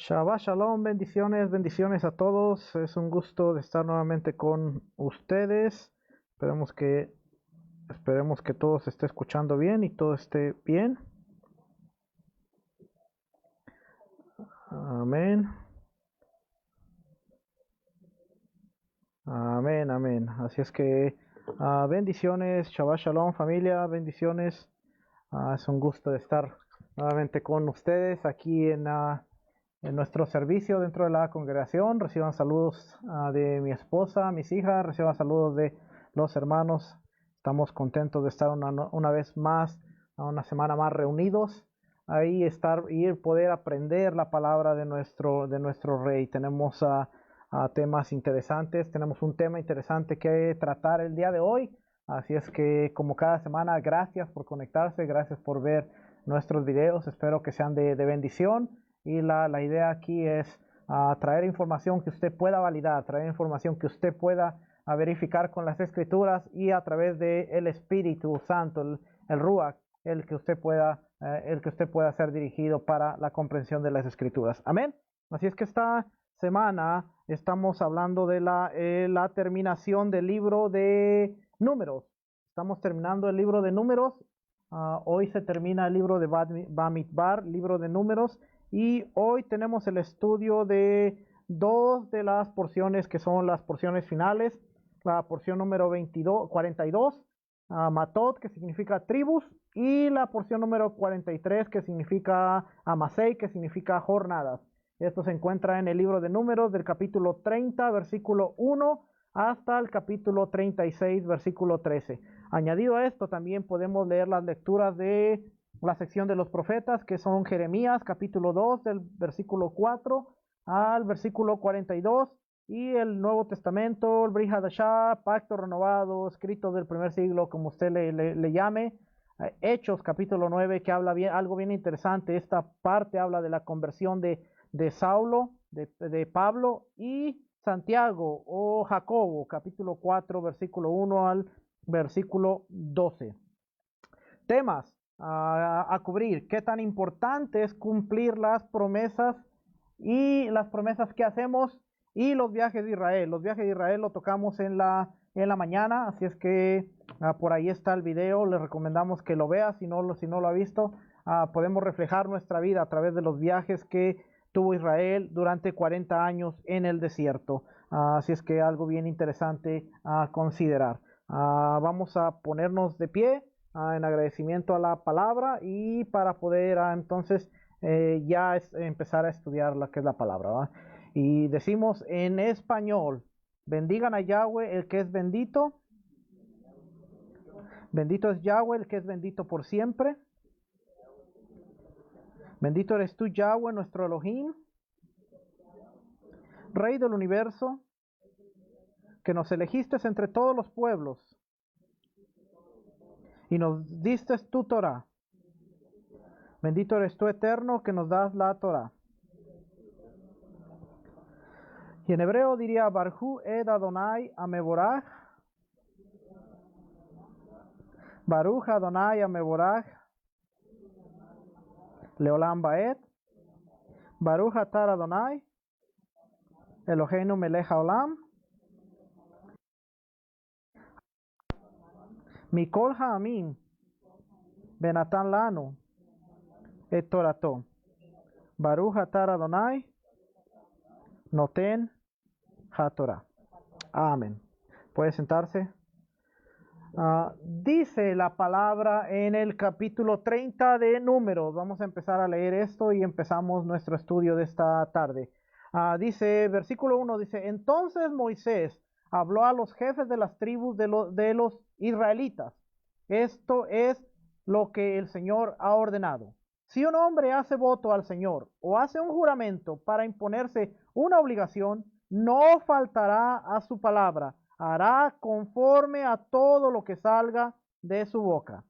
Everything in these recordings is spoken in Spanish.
Shabbat Shalom, bendiciones, bendiciones a todos. Es un gusto de estar nuevamente con ustedes. Esperemos que todo se esté escuchando bien y todo esté bien. Amén. Amén, amén. Así es que bendiciones, Shabbat Shalom familia, bendiciones. Es un gusto de estar nuevamente con ustedes aquí en nuestro servicio dentro de la congregación. Reciban saludos de mi esposa, mis hijas, reciban saludos de los hermanos. Estamos contentos de estar una vez más, una semana más reunidos. Ahí estar y poder aprender la palabra de nuestro Rey. Tenemos temas interesantes, tenemos un tema interesante que tratar el día de hoy. Así es que como cada semana, gracias por conectarse, gracias por ver nuestros videos. Espero que sean de bendición. Y la idea aquí es traer información que usted pueda validar, traer información que usted pueda verificar con las escrituras y a través del Espíritu Santo, el Ruach, el que usted pueda ser dirigido para la comprensión de las escrituras. Amén. Así es que esta semana estamos hablando de la terminación del libro de Números. Estamos terminando el libro de Números. Hoy se termina el libro de Bamidbar, libro de Números. Y hoy tenemos el estudio de dos de las porciones que son las porciones finales. La porción número 42, Matot, que significa tribus, y la porción número 43, que significa Amasei, que significa jornadas. Esto se encuentra en el libro de Números del capítulo 30, versículo 1, hasta el capítulo 36, versículo 13. Añadido a esto, también podemos leer las lecturas de la sección de los profetas, que son Jeremías, capítulo 2, del versículo 4 al versículo 42, y el Nuevo Testamento, el Brit Hadashah, Pacto Renovado, escrito del primer siglo, como usted le llame. Hechos, capítulo 9, que habla algo bien interesante. Esta parte habla de la conversión de Saulo, de Pablo, y Santiago o Jacobo, capítulo 4, versículo 1 al versículo 12. Temas a cubrir. ¿Qué tan importante es cumplir las promesas y las promesas que hacemos y los viajes de Israel? Los viajes de Israel lo tocamos en la mañana, así es que por ahí está el video. Le recomendamos que lo vea si no lo ha visto. Podemos reflejar nuestra vida a través de los viajes que tuvo Israel durante 40 años en el desierto. Así es que algo bien interesante a considerar. Vamos a ponernos de pie en agradecimiento a la palabra y para poder entonces empezar a estudiar lo que es la palabra, ¿va? Y decimos en español: bendigan a Yahweh, el que es bendito. Bendito es Yahweh, el que es bendito por siempre. Bendito eres tú, Yahweh, nuestro Elohim, Rey del universo, que nos elegiste entre todos los pueblos y nos diste tu Torah. Bendito eres tú, eterno, que nos das la Torah. Y en hebreo diría: Barhu ed Adonai ameborach. Baruch Adonai ameborach leolam baed. Baruch atar Adonai Eloheinu melech haolam. Mikol ha'amim benatan lanu et torato. Baruch atar Adonai noten haTorah. Amén. Puede sentarse. Dice la palabra en el capítulo 30 de Números. Vamos a empezar a leer esto y empezamos nuestro estudio de esta tarde. Dice, versículo 1, dice: entonces Moisés habló a los jefes de las tribus de los israelitas. Esto es lo que el Señor ha ordenado. Si un hombre hace voto al Señor o hace un juramento para imponerse una obligación, no faltará a su palabra. Hará conforme a todo lo que salga de su boca.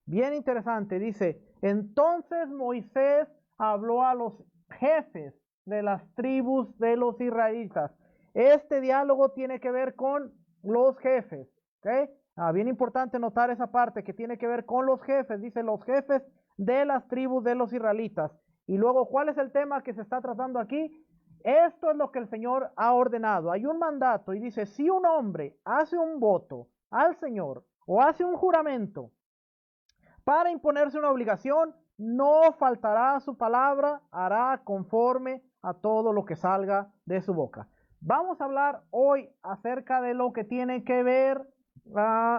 Bien interesante, dice: entonces Moisés habló a los jefes de las tribus de los israelitas. Este diálogo tiene que ver con los jefes, ¿ok? Bien importante notar esa parte que tiene que ver con los jefes. Dice: los jefes de las tribus de los israelitas. Y luego, ¿cuál es el tema que se está tratando aquí? Esto es lo que el Señor ha ordenado. Hay un mandato y dice, si un hombre hace un voto al Señor o hace un juramento para imponerse una obligación, no faltará su palabra, hará conforme a todo lo que salga de su boca. Vamos a hablar hoy acerca de lo que tiene que ver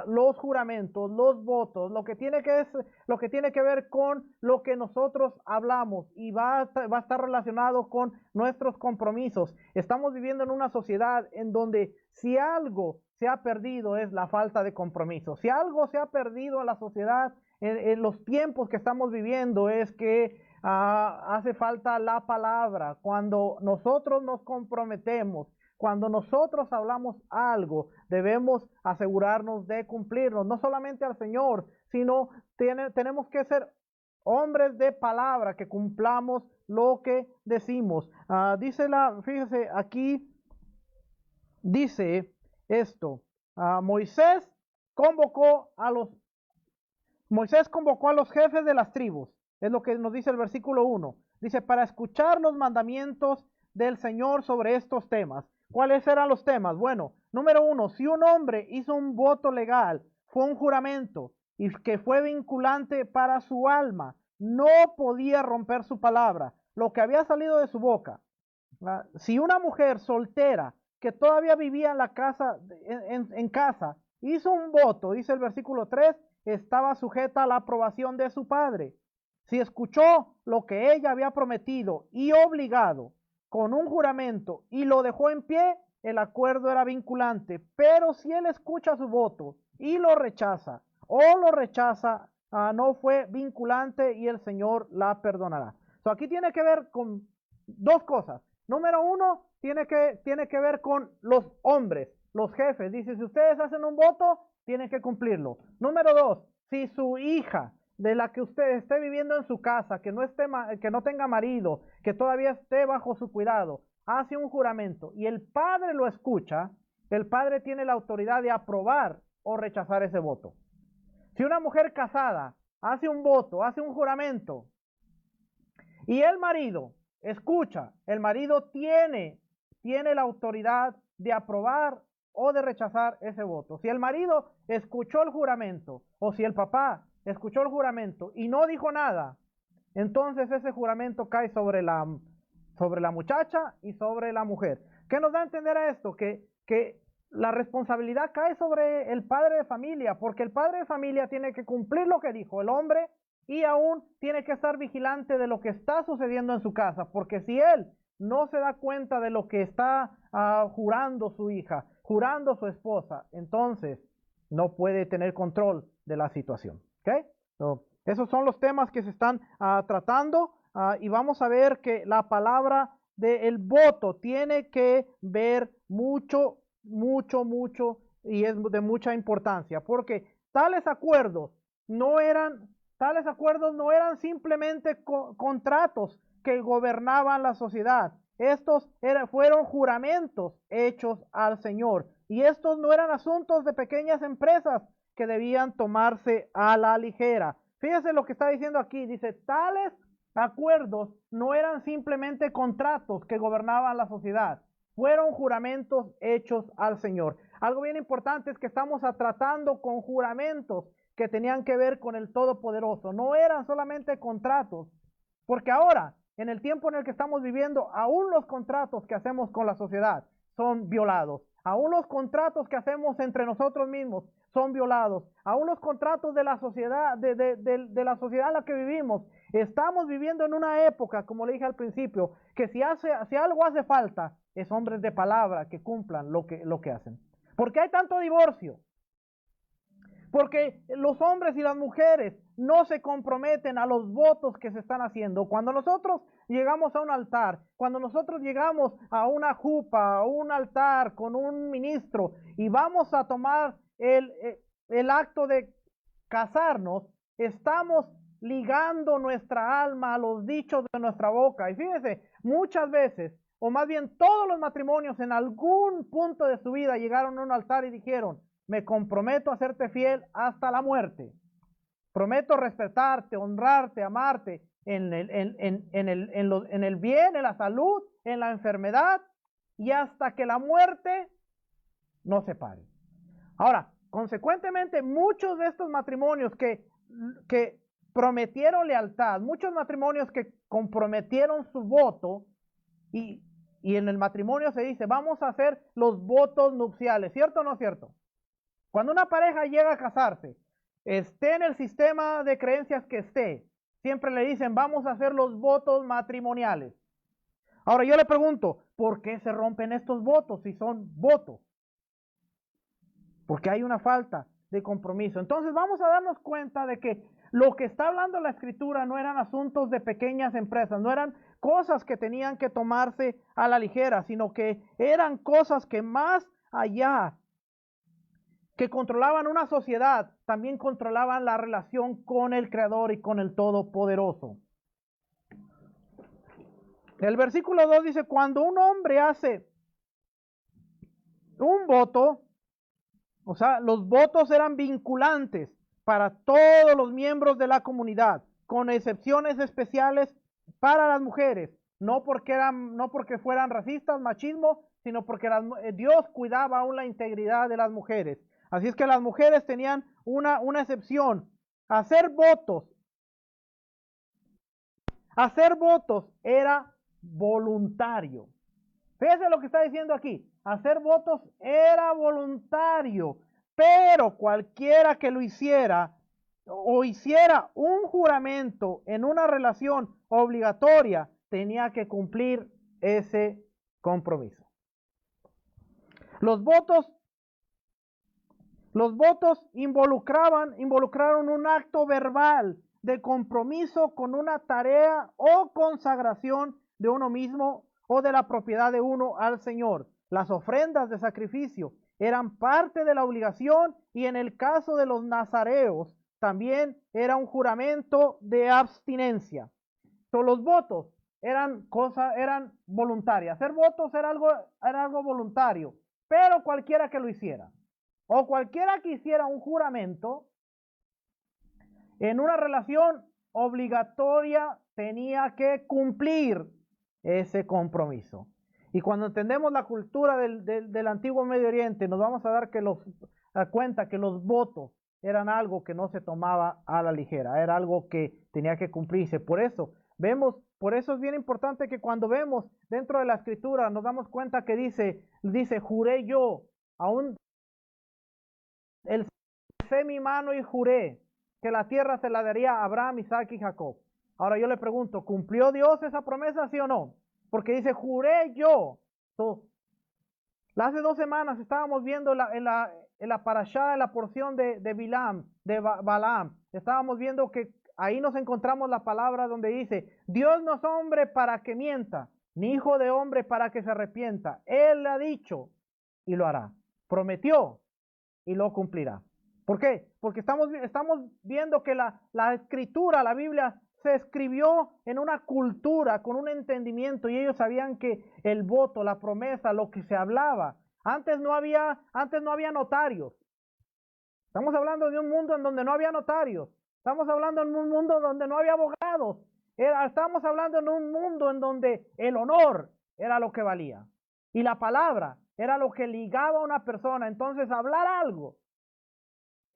los juramentos, los votos, lo que tiene que ver con lo que nosotros hablamos y va a estar relacionado con nuestros compromisos. Estamos viviendo en una sociedad en donde si algo se ha perdido es la falta de compromiso. Si algo se ha perdido en la sociedad en los tiempos que estamos viviendo es que hace falta la palabra. Cuando nosotros nos comprometemos, cuando nosotros hablamos algo, debemos asegurarnos de cumplirnos, no solamente al Señor, sino tenemos que ser hombres de palabra, que cumplamos lo que decimos. Fíjese, aquí dice esto, Moisés convocó a los jefes de las tribus, es lo que nos dice el versículo 1. Dice, para escuchar los mandamientos del Señor sobre estos temas. ¿Cuáles eran los temas? Bueno, número 1, si un hombre hizo un voto legal, fue un juramento y que fue vinculante para su alma, no podía romper su palabra, lo que había salido de su boca. Si una mujer soltera que todavía vivía en la casa, en casa, hizo un voto, dice el versículo 3, estaba sujeta a la aprobación de su padre. Si escuchó lo que ella había prometido y obligado con un juramento y lo dejó en pie, el acuerdo era vinculante. Pero si él escucha su voto y lo rechaza no fue vinculante y el Señor la perdonará. Aquí tiene que ver con dos cosas. Número 1, tiene que ver con los hombres, los jefes. Dice, si ustedes hacen un voto, tienen que cumplirlo. Número 2, si su hija, de la que usted esté viviendo en su casa, que no tenga marido, que todavía esté bajo su cuidado, hace un juramento y el padre lo escucha, el padre tiene la autoridad de aprobar o rechazar ese voto. Si una mujer casada hace un voto, hace un juramento, y el marido escucha, el marido tiene la autoridad de aprobar o de rechazar ese voto. Si el marido escuchó el juramento, o si el papá escuchó el juramento y no dijo nada, entonces ese juramento cae sobre la muchacha y sobre la mujer. ¿Qué nos da a entender a esto? Que la responsabilidad cae sobre el padre de familia, porque el padre de familia tiene que cumplir lo que dijo el hombre y aún tiene que estar vigilante de lo que está sucediendo en su casa, porque si él no se da cuenta de lo que está jurando su hija, jurando su esposa, entonces no puede tener control de la situación. ¿Okay? Esos son los temas que se están tratando y vamos a ver que la palabra del voto tiene que ver mucho y es de mucha importancia, porque tales acuerdos no eran simplemente contratos que gobernaban la sociedad. Estos fueron juramentos hechos al Señor. Y estos no eran asuntos de pequeñas empresas que debían tomarse a la ligera. Fíjense lo que está diciendo aquí. Dice, tales acuerdos no eran simplemente contratos que gobernaban la sociedad. Fueron juramentos hechos al Señor. Algo bien importante es que estamos tratando con juramentos que tenían que ver con el Todopoderoso. No eran solamente contratos, porque ahora, en el tiempo en el que estamos viviendo, aún los contratos que hacemos con la sociedad son violados. Aún los contratos que hacemos entre nosotros mismos son violados. Aún los contratos de la sociedad, de la sociedad en la que vivimos. Estamos viviendo en una época, como le dije al principio, que si algo hace falta, es hombres de palabra que cumplan lo que hacen. ¿Por qué hay tanto divorcio? Porque los hombres y las mujeres no se comprometen a los votos que se están haciendo. Cuando nosotros llegamos a un altar, cuando nosotros llegamos a una jupa, a un altar con un ministro y vamos a tomar el acto de casarnos, estamos ligando nuestra alma a los dichos de nuestra boca. Y fíjense, muchas veces, o más bien todos los matrimonios en algún punto de su vida llegaron a un altar y dijeron, me comprometo a serte fiel hasta la muerte. Prometo respetarte, honrarte, amarte en el bien, en la salud, en la enfermedad y hasta que la muerte nos separe. Ahora, consecuentemente, muchos de estos matrimonios que prometieron lealtad, muchos matrimonios que comprometieron su voto, y en el matrimonio se dice, vamos a hacer los votos nupciales, ¿cierto o no cierto? Cuando una pareja llega a casarse, esté en el sistema de creencias que esté, siempre le dicen, vamos a hacer los votos matrimoniales. Ahora yo le pregunto, ¿por qué se rompen estos votos si son votos? Porque hay una falta de compromiso. Entonces vamos a darnos cuenta de que lo que está hablando la Escritura no eran asuntos de pequeñas empresas, no eran cosas que tenían que tomarse a la ligera, sino que eran cosas que más allá, que controlaban una sociedad, también controlaban la relación con el Creador y con el Todopoderoso. El versículo 2 dice, cuando un hombre hace un voto, o sea, los votos eran vinculantes para todos los miembros de la comunidad, con excepciones especiales para las mujeres, no porque fueran racistas, machismo, sino porque Dios cuidaba aún la integridad de las mujeres. Así es que las mujeres tenían una excepción. Hacer votos era voluntario. Fíjense lo que está diciendo aquí. Hacer votos era voluntario, pero cualquiera que lo hiciera o hiciera un juramento en una relación obligatoria tenía que cumplir ese compromiso. Los votos involucraron un acto verbal de compromiso con una tarea o consagración de uno mismo o de la propiedad de uno al Señor. Las ofrendas de sacrificio eran parte de la obligación y en el caso de los nazareos también era un juramento de abstinencia. Los votos eran voluntarias. Hacer votos era algo voluntario, pero cualquiera que lo hiciera o cualquiera que hiciera un juramento en una relación obligatoria tenía que cumplir ese compromiso. Y cuando entendemos la cultura del antiguo Medio Oriente, nos vamos a dar cuenta que los votos eran algo que no se tomaba a la ligera, era algo que tenía que cumplirse. Por eso es bien importante que cuando vemos dentro de la Escritura nos damos cuenta que dice, juré yo, aún alcé mi mano y juré que la tierra se la daría a Abraham, Isaac y Jacob. Ahora yo le pregunto, ¿cumplió Dios esa promesa, sí o no? Porque dice, juré yo. Hace 2 semanas estábamos viendo en la parashá, en la porción de Balaam. Estábamos viendo que ahí nos encontramos la palabra donde dice, Dios no es hombre para que mienta, ni hijo de hombre para que se arrepienta. Él le ha dicho y lo hará. Prometió y lo cumplirá. ¿Por qué? Porque estamos viendo que la Escritura, la Biblia, se escribió en una cultura con un entendimiento y ellos sabían que el voto, la promesa, lo que se hablaba, antes no había notarios. Estamos hablando de un mundo en donde no había notarios. Estamos hablando en un mundo donde no había abogados. Estamos hablando en un mundo en donde el honor era lo que valía y la palabra era lo que ligaba a una persona. Entonces hablar algo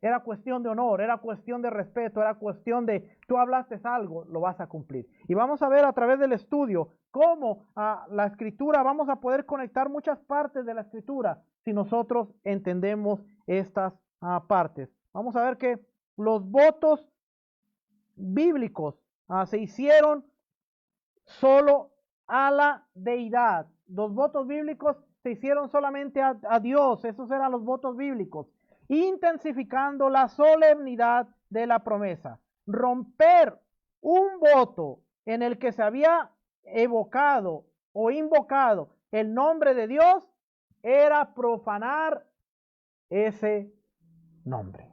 era cuestión de honor, era cuestión de respeto, era cuestión de tú hablaste algo, lo vas a cumplir. Y vamos a ver a través del estudio cómo la Escritura, vamos a poder conectar muchas partes de la Escritura si nosotros entendemos estas partes. Vamos a ver que los votos bíblicos se hicieron solo a la deidad. Los votos bíblicos se hicieron solamente a Dios, esos eran los votos bíblicos, intensificando la solemnidad de la promesa. Romper un voto en el que se había evocado o invocado el nombre de Dios era profanar ese nombre.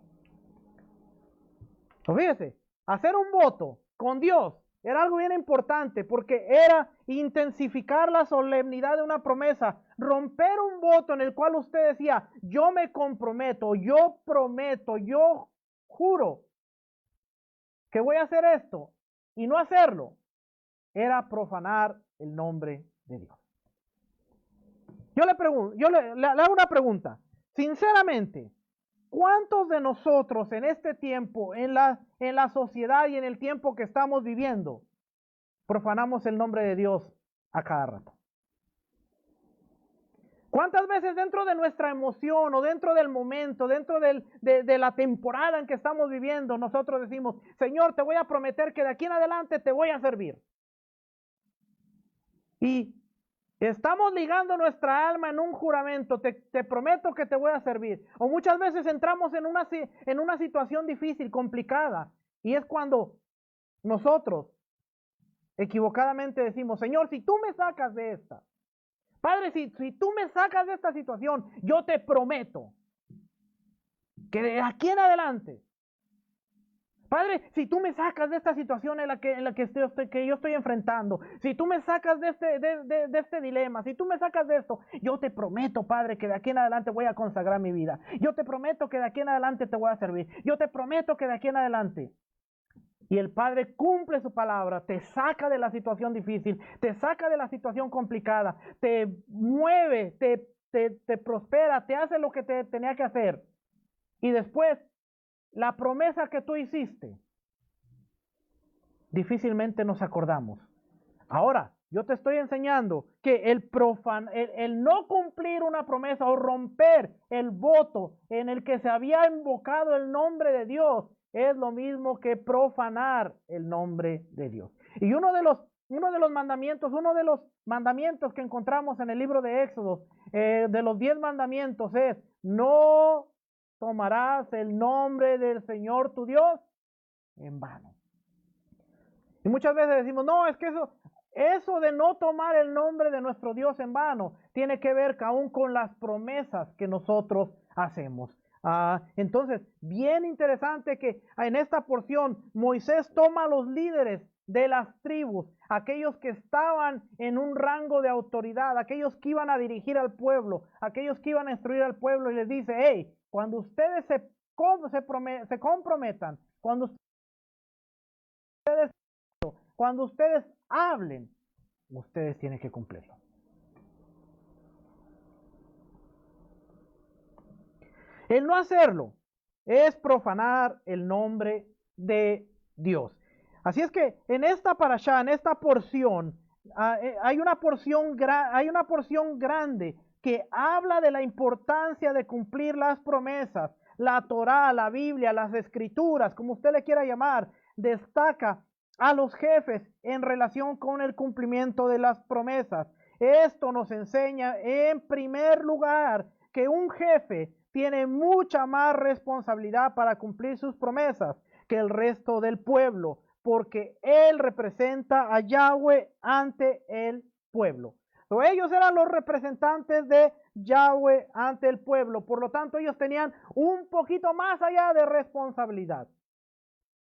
Fíjese, hacer un voto con Dios era algo bien importante porque era intensificar la solemnidad de una promesa, romper un voto en el cual usted decía, yo me comprometo, yo prometo, yo juro que voy a hacer esto. y no hacerlo era profanar el nombre de Dios. Yo le pregunto, le hago una pregunta. Sinceramente, ¿cuántos de nosotros en este tiempo, en la sociedad y en el tiempo que estamos viviendo, profanamos el nombre de Dios a cada rato? ¿Cuántas veces dentro de nuestra emoción o dentro del momento, dentro de la temporada en que estamos viviendo, nosotros decimos, Señor, te voy a prometer que de aquí en adelante te voy a servir? Y estamos ligando nuestra alma en un juramento, te prometo que te voy a servir. O muchas veces entramos en una situación difícil, complicada, y es cuando nosotros equivocadamente decimos, Señor, si tú me sacas de esta, Padre, si tú me sacas de esta situación, yo te prometo que de aquí en adelante, Padre, si tú me sacas de esta situación en la que yo estoy enfrentando, si tú me sacas de este dilema, si tú me sacas de esto, yo te prometo, Padre, que de aquí en adelante voy a consagrar mi vida. Yo te prometo que de aquí en adelante te voy a servir. Yo te prometo que de aquí en adelante. Y el Padre cumple su palabra, te saca de la situación difícil, te saca de la situación complicada, te mueve, te prospera, te hace lo que te tenía que hacer. Y después, la promesa que tú hiciste, difícilmente nos acordamos. Ahora, yo te estoy enseñando que el no cumplir una promesa o romper el voto en el que se había invocado el nombre de Dios es lo mismo que profanar el nombre de Dios. Y uno de los mandamientos que encontramos en el libro de Éxodo, de los 10 mandamientos, es: no tomarás el nombre del Señor tu Dios en vano. Y muchas veces decimos, no, es que eso de no tomar el nombre de nuestro Dios en vano tiene que ver aún con las promesas que nosotros hacemos. Entonces, bien interesante que en esta porción Moisés toma a los líderes de las tribus, aquellos que estaban en un rango de autoridad, aquellos que iban a dirigir al pueblo, aquellos que iban a instruir al pueblo, y les dice, hey, cuando ustedes se comprometan, cuando ustedes hablen, ustedes tienen que cumplirlo. El no hacerlo es profanar el nombre de Dios. Así es que en esta parashá, en esta porción, hay una porción grande que habla de la importancia de cumplir las promesas. La Torá, la Biblia, las Escrituras, como usted le quiera llamar, destaca a los jefes en relación con el cumplimiento de las promesas. Esto nos enseña, en primer lugar, que un jefe tiene mucha más responsabilidad para cumplir sus promesas que el resto del pueblo, porque él representa a Yahweh ante el pueblo. Ellos eran los representantes de Yahweh ante el pueblo, por lo tanto ellos tenían un poquito más allá de responsabilidad.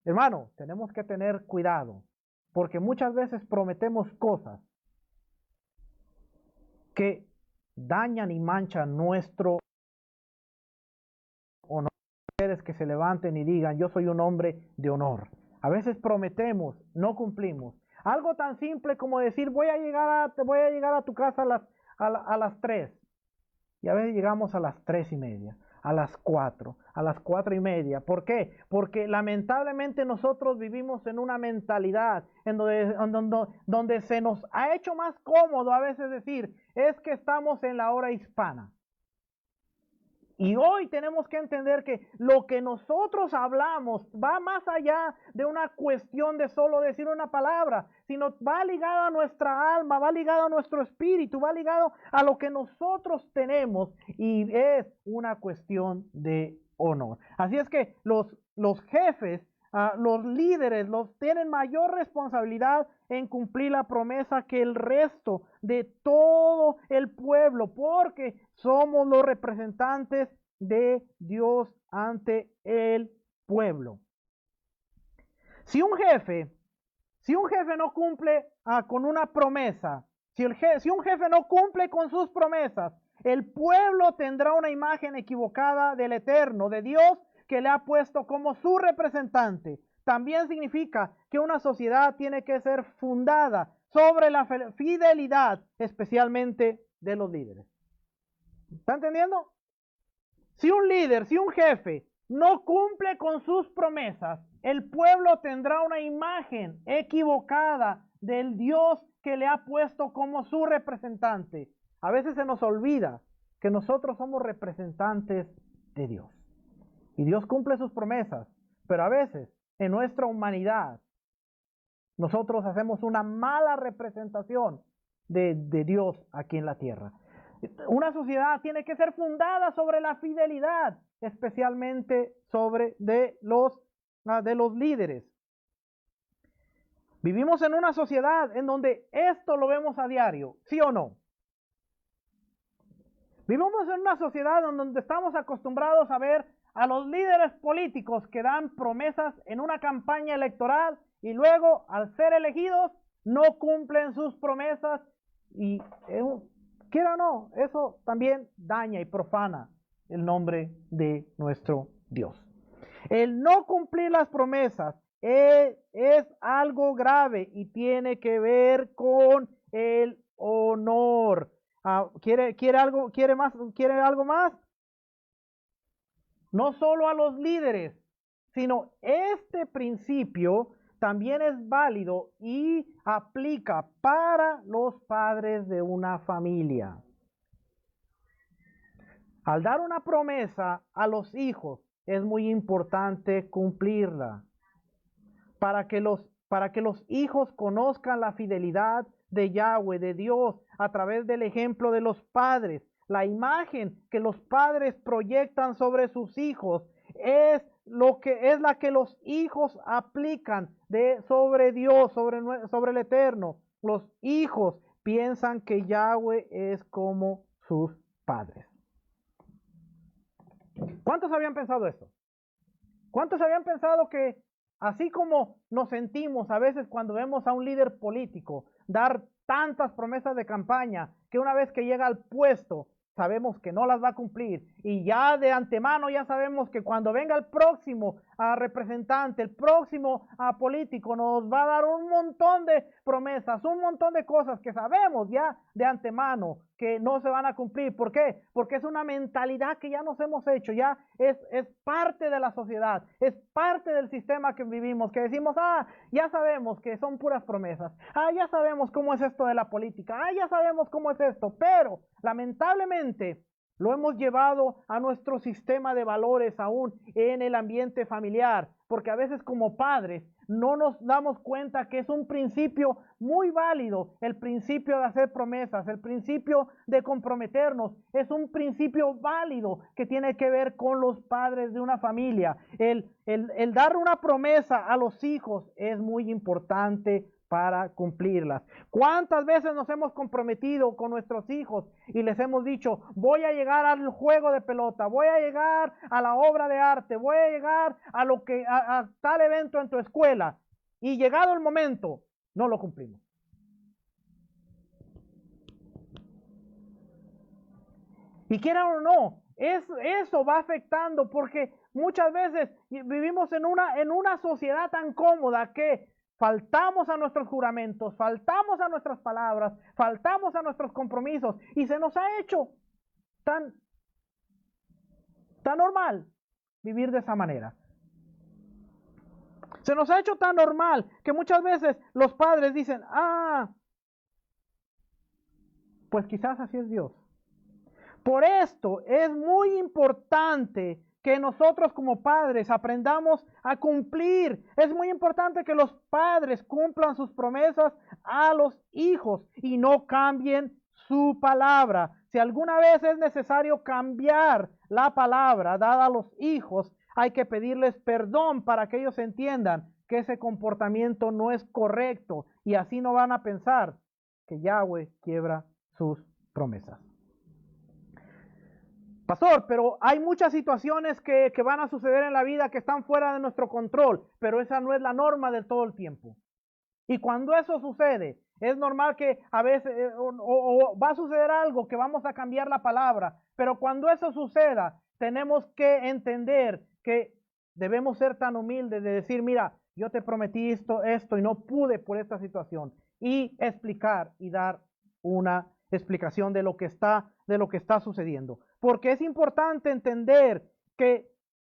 Hermano, tenemos que tener cuidado, porque muchas veces prometemos cosas que dañan y manchan nuestro honor. Ustedes que se levanten y digan, yo soy un hombre de honor. A veces prometemos, no cumplimos. Algo tan simple como decir, voy a llegar a tu casa a las 3. Y a veces llegamos a las 3:30, a las 4, a las 4:30. ¿Por qué? Porque lamentablemente nosotros vivimos en una mentalidad en donde se nos ha hecho más cómodo a veces decir, es que estamos en la hora hispana. Y hoy tenemos que entender que lo que nosotros hablamos va más allá de una cuestión de solo decir una palabra, sino va ligado a nuestra alma, va ligado a nuestro espíritu, va ligado a lo que nosotros tenemos, y es una cuestión de honor. Así es que los jefes, los líderes, tienen mayor responsabilidad en cumplir la promesa que el resto de todo el pueblo, porque somos los representantes de Dios ante el pueblo. Si un jefe no cumple con una promesa, si un jefe no cumple con sus promesas, el pueblo tendrá una imagen equivocada del Eterno, de Dios, que le ha puesto como su representante. también significa que una sociedad tiene que ser fundada sobre la fidelidad, especialmente de los líderes. ¿Está entendiendo? Si un líder, si un jefe no cumple con sus promesas, el pueblo tendrá una imagen equivocada del Dios que le ha puesto como su representante. A veces se nos olvida que nosotros somos representantes de Dios. Y Dios cumple sus promesas, pero a veces en nuestra humanidad nosotros hacemos una mala representación de Dios aquí en la tierra. Una sociedad tiene que ser fundada sobre la fidelidad, especialmente sobre de los líderes. Vivimos en una sociedad en donde esto lo vemos a diario, ¿sí o no? Vivimos en una sociedad en donde estamos acostumbrados a ver a los líderes políticos que dan promesas en una campaña electoral y luego, al ser elegidos, no cumplen sus promesas y quiera o no, eso también daña y profana el nombre de nuestro Dios. El no cumplir las promesas es algo grave y tiene que ver con el honor. ¿Quiere algo más? No solo a los líderes, sino este principio también es válido y aplica para los padres de una familia. Al dar una promesa a los hijos, es muy importante cumplirla. Para que los hijos conozcan la fidelidad de Yahweh, de Dios, a través del ejemplo de los padres. La imagen que los padres proyectan sobre sus hijos es la que los hijos aplican sobre Dios, sobre el Eterno. Los hijos piensan que Yahweh es como sus padres. ¿Cuántos habían pensado esto? ¿Cuántos habían pensado que así como nos sentimos a veces cuando vemos a un líder político dar tantas promesas de campaña que una vez que llega al puesto sabemos que no las va a cumplir y ya de antemano ya sabemos que cuando venga el próximo representante, el próximo político nos va a dar un montón de promesas, un montón de cosas que sabemos ya de antemano que no se van a cumplir? ¿Por qué? Porque es una mentalidad que ya nos hemos hecho, ya es parte de la sociedad, es parte del sistema que vivimos, que decimos, ya sabemos que son puras promesas, ya sabemos cómo es esto de la política, ya sabemos cómo es esto, pero lamentablemente lo hemos llevado a nuestro sistema de valores aún en el ambiente familiar, porque a veces como padres no nos damos cuenta que es un principio muy válido, el principio de hacer promesas, el principio de comprometernos, es un principio válido que tiene que ver con los padres de una familia. El dar una promesa a los hijos es muy importante para cumplirlas. ¿Cuántas veces nos hemos comprometido con nuestros hijos y les hemos dicho, voy a llegar al juego de pelota, voy a llegar a la obra de arte, voy a llegar a tal evento en tu escuela, y llegado el momento no lo cumplimos? Y quieran o no, eso va afectando, porque muchas veces vivimos en una sociedad tan cómoda que faltamos a nuestros juramentos, faltamos a nuestras palabras, faltamos a nuestros compromisos y se nos ha hecho tan normal vivir de esa manera. Se nos ha hecho tan normal que muchas veces los padres dicen, pues quizás así es Dios. Por esto es muy importante que nosotros como padres aprendamos a cumplir. Es muy importante que los padres cumplan sus promesas a los hijos y no cambien su palabra. Si alguna vez es necesario cambiar la palabra dada a los hijos, hay que pedirles perdón para que ellos entiendan que ese comportamiento no es correcto y así no van a pensar que Yahweh quiebra sus promesas. Pastor, pero hay muchas situaciones que van a suceder en la vida que están fuera de nuestro control, pero esa no es la norma de todo el tiempo. Y cuando eso sucede, es normal que a veces o va a suceder algo que vamos a cambiar la palabra, pero cuando eso suceda, tenemos que entender que debemos ser tan humildes de decir, mira, yo te prometí esto y no pude por esta situación. Y explicar y dar una explicación de lo que está sucediendo. Porque es importante entender que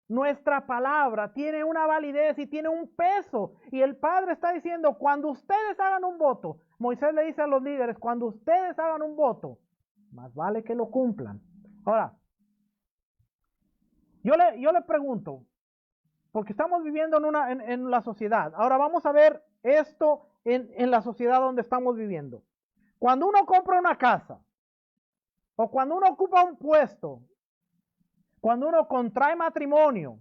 nuestra palabra tiene una validez y tiene un peso. Y el Padre está diciendo, cuando ustedes hagan un voto, Moisés le dice a los líderes, cuando ustedes hagan un voto, más vale que lo cumplan. Ahora, yo le pregunto, porque estamos viviendo en la sociedad. Ahora vamos a ver esto en la sociedad donde estamos viviendo. Cuando uno compra una casa, o cuando uno ocupa un puesto, cuando uno contrae matrimonio,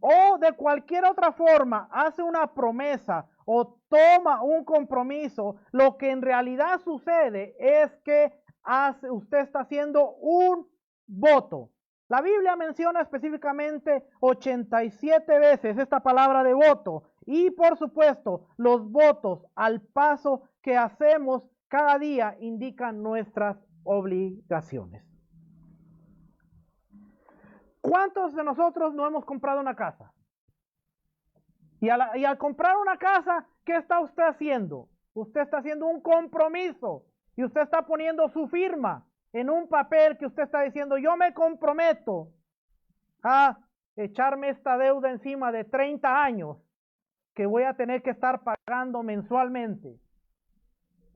o de cualquier otra forma hace una promesa o toma un compromiso, lo que en realidad sucede es que usted está haciendo un voto. La Biblia menciona específicamente 87 veces esta palabra de voto y por supuesto los votos al paso que hacemos cada día indican nuestras obligaciones. ¿Cuántos de nosotros no hemos comprado una casa? Y al comprar una casa, ¿qué está usted haciendo? Usted está haciendo un compromiso y usted está poniendo su firma en un papel que usted está diciendo, yo me comprometo a echarme esta deuda encima de 30 años que voy a tener que estar pagando mensualmente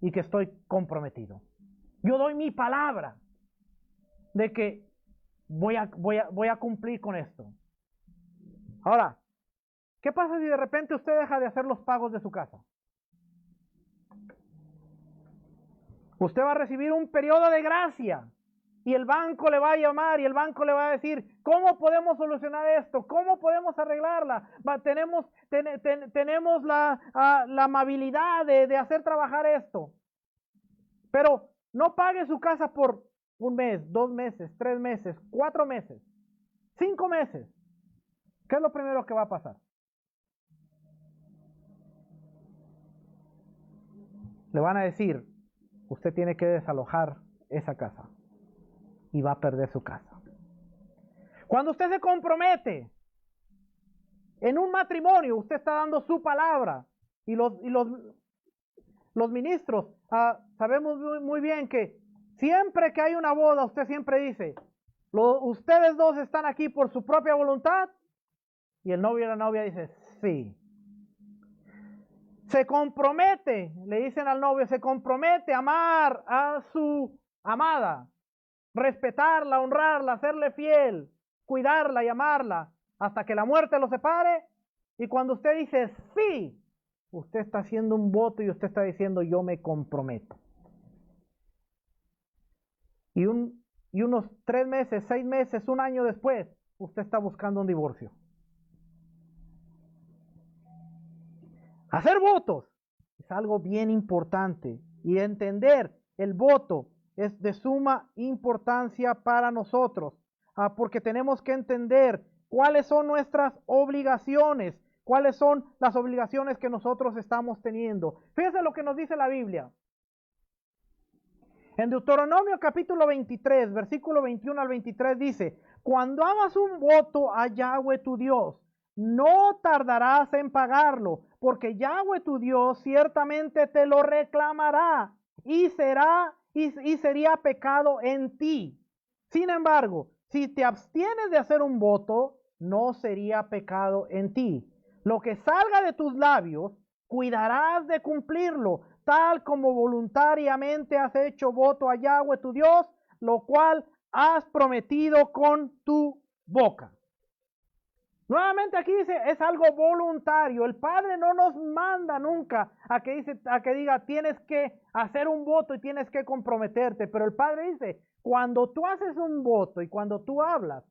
y que estoy comprometido. Yo doy mi palabra de que voy a cumplir con esto. Ahora, ¿qué pasa si de repente usted deja de hacer los pagos de su casa? Usted va a recibir un periodo de gracia y el banco le va a llamar y el banco le va a decir, ¿cómo podemos solucionar esto? ¿Cómo podemos arreglarla? Tenemos la amabilidad de hacer trabajar esto. Pero no pague su casa por un mes, 2 meses, 3 meses, 4 meses, 5 meses. ¿Qué es lo primero que va a pasar? Le van a decir, usted tiene que desalojar esa casa y va a perder su casa. Cuando usted se compromete en un matrimonio, usted está dando su palabra y los ministros sabemos muy bien que siempre que hay una boda, usted siempre dice, ustedes dos están aquí por su propia voluntad y el novio y la novia dice, sí. Se compromete, le dicen al novio, se compromete a amar a su amada, respetarla, honrarla, serle fiel, cuidarla y amarla hasta que la muerte los separe. Y cuando usted dice sí, usted está haciendo un voto y usted está diciendo yo me comprometo. Y unos 3 meses, 6 meses, 1 año después, usted está buscando un divorcio. Hacer votos es algo bien importante y entender el voto es de suma importancia para nosotros, porque tenemos que entender cuáles son nuestras obligaciones, cuáles son las obligaciones que nosotros estamos teniendo. Fíjense lo que nos dice la Biblia. En Deuteronomio capítulo 23, versículo 21 al 23 dice, cuando hagas un voto a Yahweh tu Dios, no tardarás en pagarlo, porque Yahweh tu Dios ciertamente te lo reclamará y sería pecado en ti. Sin embargo, si te abstienes de hacer un voto, no sería pecado en ti. Lo que salga de tus labios, cuidarás de cumplirlo, tal como voluntariamente has hecho voto a Yahweh tu Dios, lo cual has prometido con tu boca. Nuevamente aquí dice, es algo voluntario. El Padre no nos manda nunca a que diga, tienes que hacer un voto y tienes que comprometerte. Pero el Padre dice, cuando tú haces un voto y cuando tú hablas,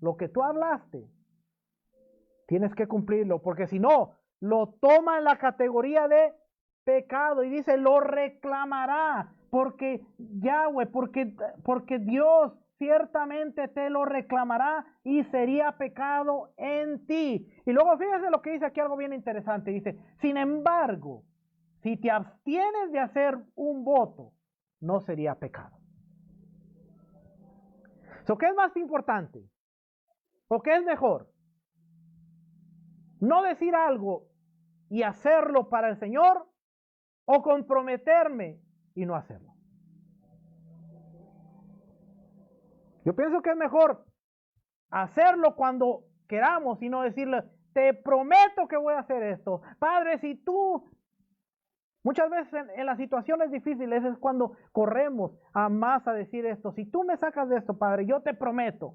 lo que tú hablaste, tienes que cumplirlo. Porque si no, lo toma en la categoría de pecado y dice, lo reclamará. Porque Yahweh, porque Dios ciertamente te lo reclamará y sería pecado en ti. Y luego fíjese lo que dice aquí, algo bien interesante. Dice, sin embargo, si te abstienes de hacer un voto, no sería pecado. ¿So qué es más importante? ¿O qué es mejor? no decir algo y hacerlo para el Señor, o comprometerme y no hacerlo. Yo pienso que es mejor hacerlo cuando queramos y no decirle, te prometo que voy a hacer esto. Padre, si tú... Muchas veces en las situaciones difíciles es cuando corremos a más a decir esto. Si tú me sacas de esto, Padre, yo te prometo.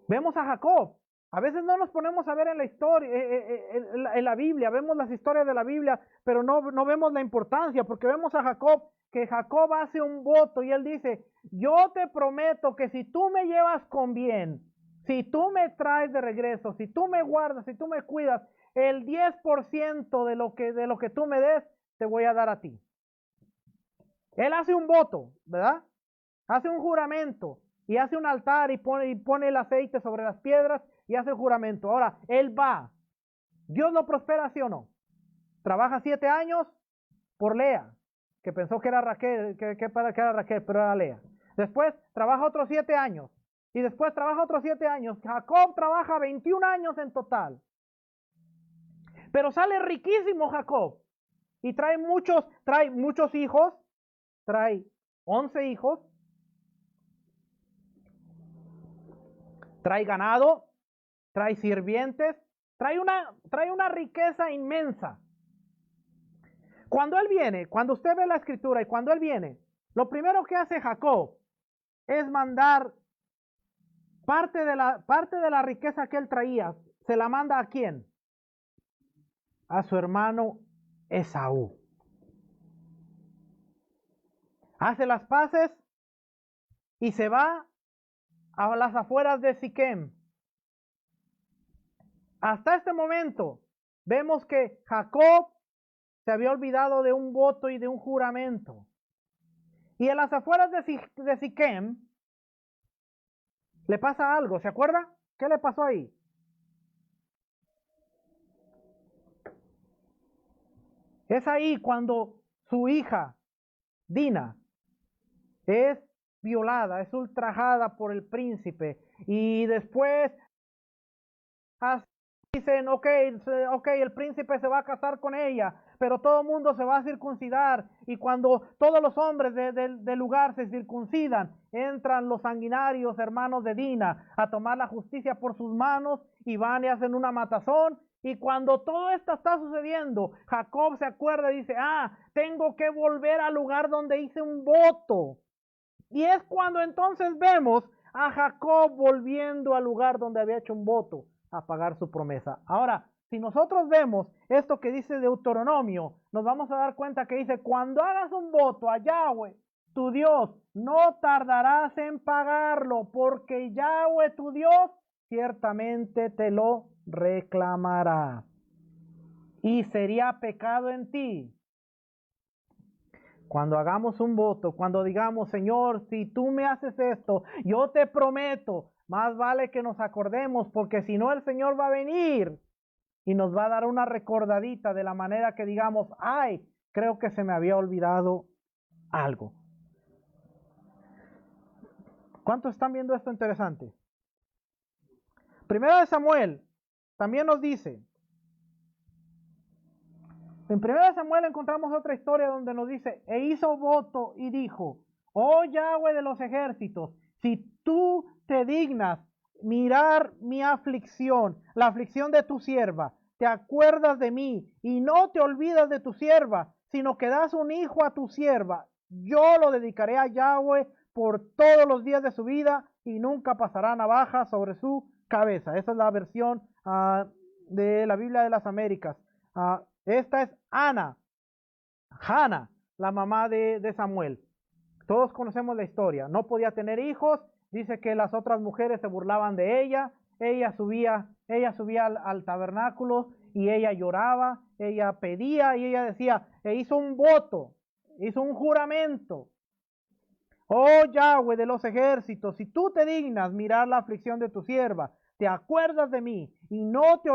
Vemos a Jacob. A veces no nos ponemos a ver en la historia, en la Biblia, vemos las historias de la Biblia, pero no vemos la importancia, porque vemos a Jacob, que Jacob hace un voto y él dice, yo te prometo que si tú me llevas con bien, si tú me traes de regreso, si tú me guardas, si tú me cuidas, el 10% de lo que tú me des, te voy a dar a ti. Él hace un voto, ¿verdad? Hace un juramento y hace un altar y pone el aceite sobre las piedras y hace el juramento. Ahora, él va. ¿Dios lo prospera, sí o no? Trabaja 7 años por Lea, que pensó que era Raquel, que era Raquel, pero era Lea. Después trabaja otros 7 años. Y después trabaja otros 7 años. Jacob trabaja 21 años en total. Pero sale riquísimo Jacob. Y trae muchos hijos. Trae 11 hijos. Trae ganado. Trae sirvientes. Trae una riqueza inmensa. Cuando él viene, cuando usted ve la escritura y cuando él viene, lo primero que hace Jacob es mandar parte de la riqueza que él traía. ¿Se la manda a quién? A su hermano Esaú. Hace las paces y se va a las afueras de Siquem. Hasta este momento vemos que Jacob se había olvidado de un voto y de un juramento. Y en las afueras de Siquem le pasa algo, ¿se acuerda? ¿Qué le pasó ahí? Es ahí cuando su hija, Dina, es violada, es ultrajada por el príncipe. Y después dicen, ok, el príncipe se va a casar con ella, pero todo el mundo se va a circuncidar. Y cuando todos los hombres del lugar se circuncidan, entran los sanguinarios hermanos de Dina a tomar la justicia por sus manos y van y hacen una matazón. Y cuando todo esto está sucediendo, Jacob se acuerda y dice, tengo que volver al lugar donde hice un voto. Y es cuando entonces vemos a Jacob volviendo al lugar donde había hecho un voto a pagar su promesa. Ahora, si nosotros vemos esto que dice Deuteronomio, nos vamos a dar cuenta que dice, cuando hagas un voto a Yahweh, tu Dios, no tardarás en pagarlo, porque Yahweh, tu Dios, ciertamente te lo reclamará. Y sería pecado en ti. Cuando hagamos un voto, cuando digamos, Señor, si tú me haces esto, yo te prometo, más vale que nos acordemos, porque si no el Señor va a venir y nos va a dar una recordadita de la manera que digamos, creo que se me había olvidado algo. ¿Cuántos están viendo esto interesante? Primera de Samuel también nos dice, en 1 Samuel encontramos otra historia donde nos dice, e hizo voto y dijo, oh Yahweh de los ejércitos, si tú te dignas mirar mi aflicción, la aflicción de tu sierva, te acuerdas de mí y no te olvidas de tu sierva, sino que das un hijo a tu sierva, yo lo dedicaré a Yahweh por todos los días de su vida y nunca pasará navaja sobre su cabeza. Esa es la versión de la Biblia de las Américas. Esta es Hannah, la mamá de Samuel. Todos conocemos la historia. No podía tener hijos. Dice que las otras mujeres se burlaban de ella. Ella subía al tabernáculo y ella lloraba, ella pedía y ella decía, hizo un voto, hizo un juramento. Oh Yahweh de los ejércitos, si tú te dignas mirar la aflicción de tu sierva, te acuerdas de mí y no te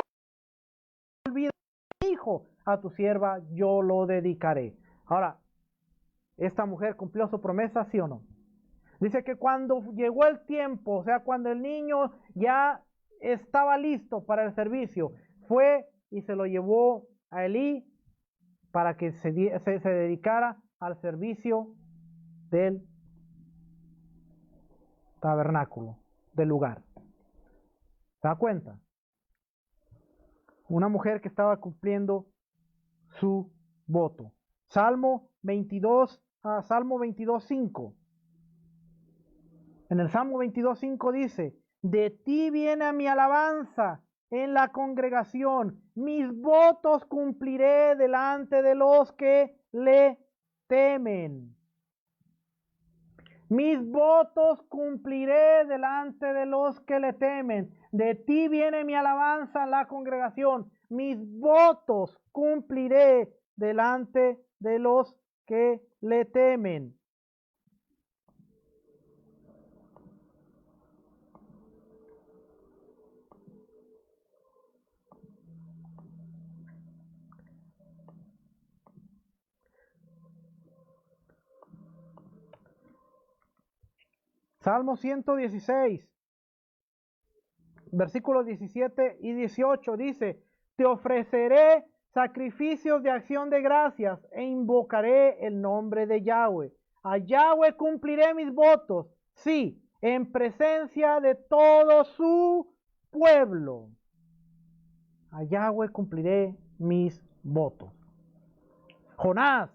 olvidas de mi hijo, a tu sierva yo lo dedicaré. Ahora, ¿esta mujer cumplió su promesa, sí o no? Dice que cuando llegó el tiempo, o sea, cuando el niño ya estaba listo para el servicio. Fue y se lo llevó a Elí para que se dedicara al servicio del tabernáculo, del lugar. ¿Se da cuenta? Una mujer que estaba cumpliendo su voto. Salmo 22, Salmo 22:5. En el Salmo 22:5 dice: de ti viene mi alabanza en la congregación, mis votos cumpliré delante de los que le temen. Mis votos cumpliré delante de los que le temen. De ti viene mi alabanza en la congregación. Mis votos cumpliré delante de los que le temen. Salmo 116, versículos 17 y 18 dice: te ofreceré sacrificios de acción de gracias e invocaré el nombre de Yahweh. A Yahweh cumpliré mis votos, sí, en presencia de todo su pueblo. A Yahweh cumpliré mis votos. Jonás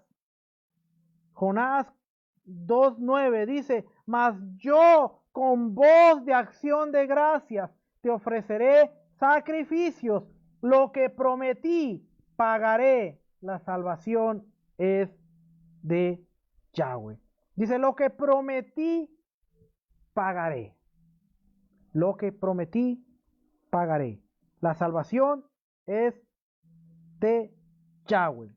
2:9 dice: mas yo con voz de acción de gracias te ofreceré sacrificios, lo que prometí pagaré, la salvación es de Yahweh. Dice: lo que prometí pagaré, lo que prometí pagaré, la salvación es de Yahweh.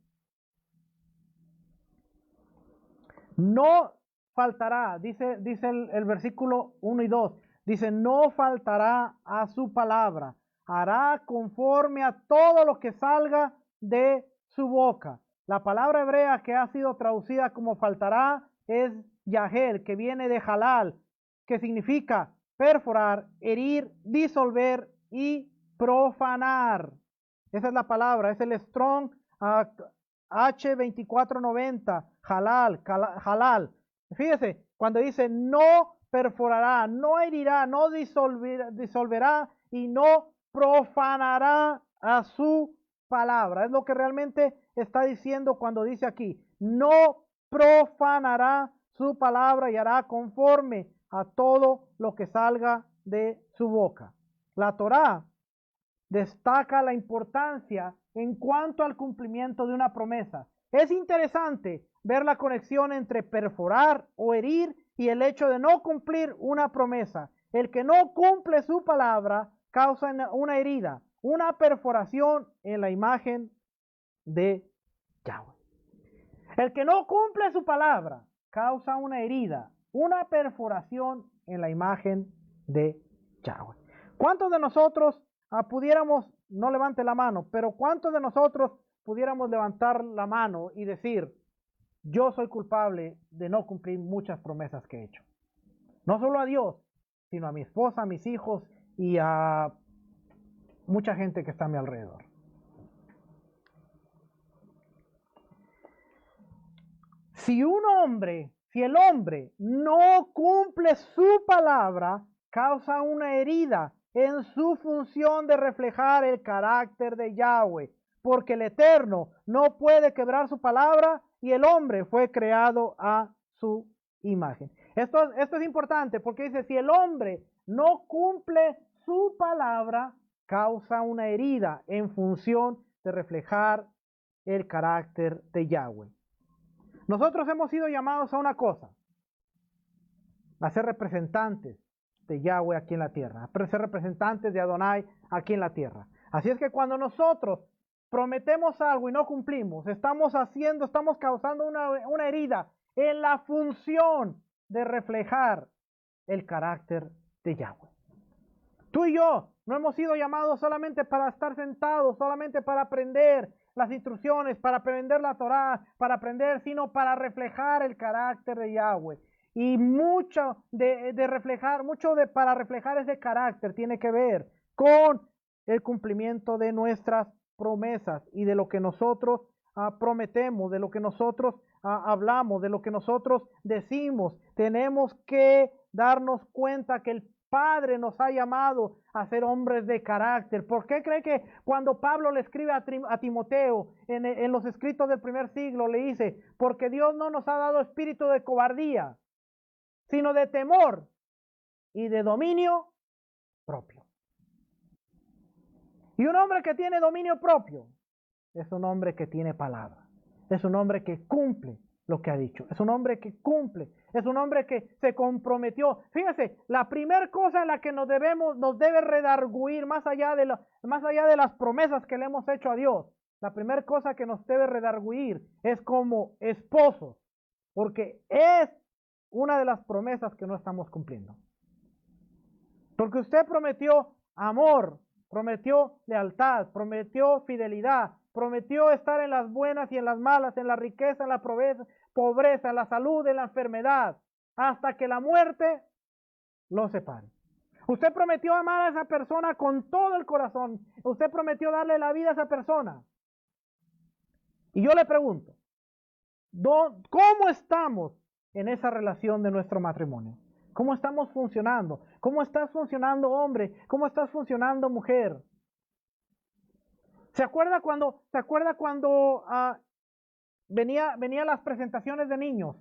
No faltará, dice el versículo 1 y 2, dice: no faltará a su palabra, hará conforme a todo lo que salga de su boca. La palabra hebrea que ha sido traducida como faltará es yahel, que viene de halal, que significa perforar, herir, disolver y profanar. Esa es la palabra, es el Strong H2490, halal. Fíjese, cuando dice no perforará, no herirá, no disolverá y no profanará a su palabra. Es lo que realmente está diciendo cuando dice aquí: no profanará su palabra y hará conforme a todo lo que salga de su boca. La Torá destaca la importancia en cuanto al cumplimiento de una promesa. Es interesante ver la conexión entre perforar o herir y el hecho de no cumplir una promesa. El que no cumple su palabra causa una herida, una perforación en la imagen de Yahweh. El que no cumple su palabra causa una herida, una perforación en la imagen de Yahweh. ¿Cuántos de nosotros pudiéramos, no levante la mano, pero cuántos de nosotros pudiéramos levantar la mano y decir: yo soy culpable de no cumplir muchas promesas que he hecho? No solo a Dios, sino a mi esposa, a mis hijos y a mucha gente que está a mi alrededor. Si el hombre no cumple su palabra, causa una herida en su función de reflejar el carácter de Yahweh, porque el Eterno no puede quebrar su palabra y el hombre fue creado a su imagen. Esto es importante porque dice: si el hombre no cumple su palabra, causa una herida en función de reflejar el carácter de Yahweh. Nosotros hemos sido llamados a una cosa: a ser representantes de Yahweh aquí en la tierra, a ser representantes de Adonai aquí en la tierra. Así es que cuando nosotros prometemos algo y no cumplimos, estamos causando una herida en la función de reflejar el carácter de Yahweh. Tú y yo no hemos sido llamados solamente para estar sentados, solamente para aprender las instrucciones, para aprender la Torá, sino para reflejar el carácter de Yahweh. Y para reflejar ese carácter tiene que ver con el cumplimiento de nuestras promesas y de lo que nosotros prometemos, de lo que nosotros hablamos, de lo que nosotros decimos. Tenemos que darnos cuenta que el Padre nos ha llamado a ser hombres de carácter. ¿Por qué cree que cuando Pablo le escribe a Timoteo en los escritos del primer siglo le dice, porque Dios no nos ha dado espíritu de cobardía, sino de temor y de dominio propio? Y un hombre que tiene dominio propio es un hombre que tiene palabra, es un hombre que cumple lo que ha dicho, es un hombre que cumple, es un hombre que se comprometió. Fíjese, la primera cosa en la que nos debe redarguir, más allá de las promesas que le hemos hecho a Dios, la primera cosa que nos debe redarguir es como esposos, porque es una de las promesas que no estamos cumpliendo. Porque usted prometió amor, prometió lealtad, prometió fidelidad, prometió estar en las buenas y en las malas, en la riqueza, en la pobreza, en la salud, en la enfermedad, hasta que la muerte lo separe. Usted prometió amar a esa persona con todo el corazón. Usted prometió darle la vida a esa persona. Y yo le pregunto, ¿cómo estamos en esa relación de nuestro matrimonio? ¿Cómo estamos funcionando? ¿Cómo estás funcionando, hombre? ¿Cómo estás funcionando, mujer? ¿Se acuerda cuando venía las presentaciones de niños?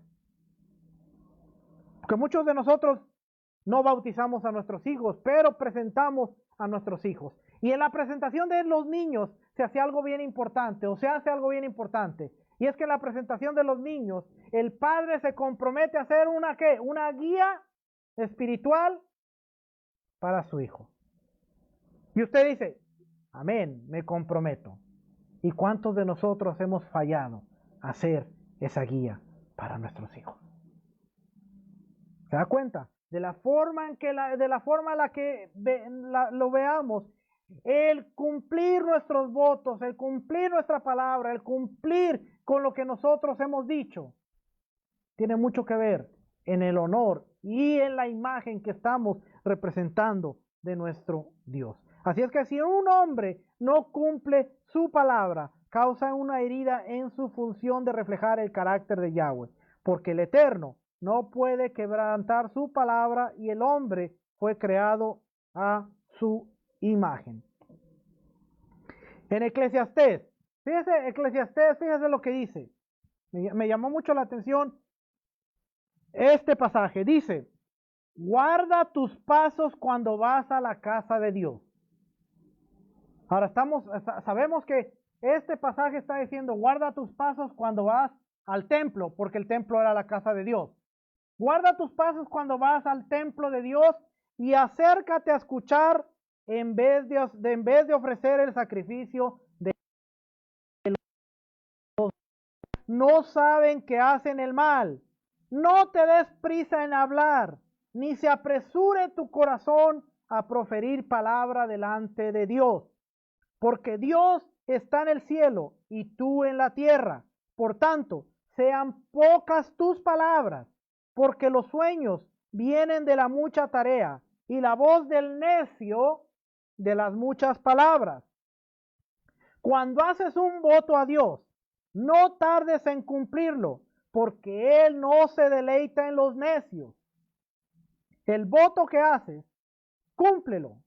Porque muchos de nosotros no bautizamos a nuestros hijos, pero presentamos a nuestros hijos. Y en la presentación de los niños se hace algo bien importante, Y es que en la presentación de los niños, el padre se compromete a hacer una guía espiritual para su hijo. Y usted dice, amén, me comprometo. ¿Y cuántos de nosotros hemos fallado a hacer esa guía para nuestros hijos? ¿Se da cuenta? De la forma en la que lo veamos, el cumplir nuestros votos, el cumplir nuestra palabra, el cumplir con lo que nosotros hemos dicho, tiene mucho que ver en el honor y en la imagen que estamos representando de nuestro Dios. Así es que si un hombre no cumple su palabra, causa una herida en su función de reflejar el carácter de Yahweh, porque el Eterno no puede quebrantar su palabra y el hombre fue creado a su imagen. En Eclesiastés, fíjese lo que dice. Me llamó mucho la atención este pasaje. Dice, guarda tus pasos cuando vas a la casa de Dios. Ahora sabemos que este pasaje está diciendo, guarda tus pasos cuando vas al templo, porque el templo era la casa de Dios. Guarda tus pasos cuando vas al templo de Dios y acércate a escuchar en vez de ofrecer el sacrificio de los. No saben que hacen el mal. No te des prisa en hablar, ni se apresure tu corazón a proferir palabra delante de Dios, porque Dios está en el cielo y tú en la tierra. Por tanto, sean pocas tus palabras, porque los sueños vienen de la mucha tarea y la voz del necio de las muchas palabras. Cuando haces un voto a Dios, no tardes en cumplirlo, porque Él no se deleita en los necios. El voto que haces, cúmplelo.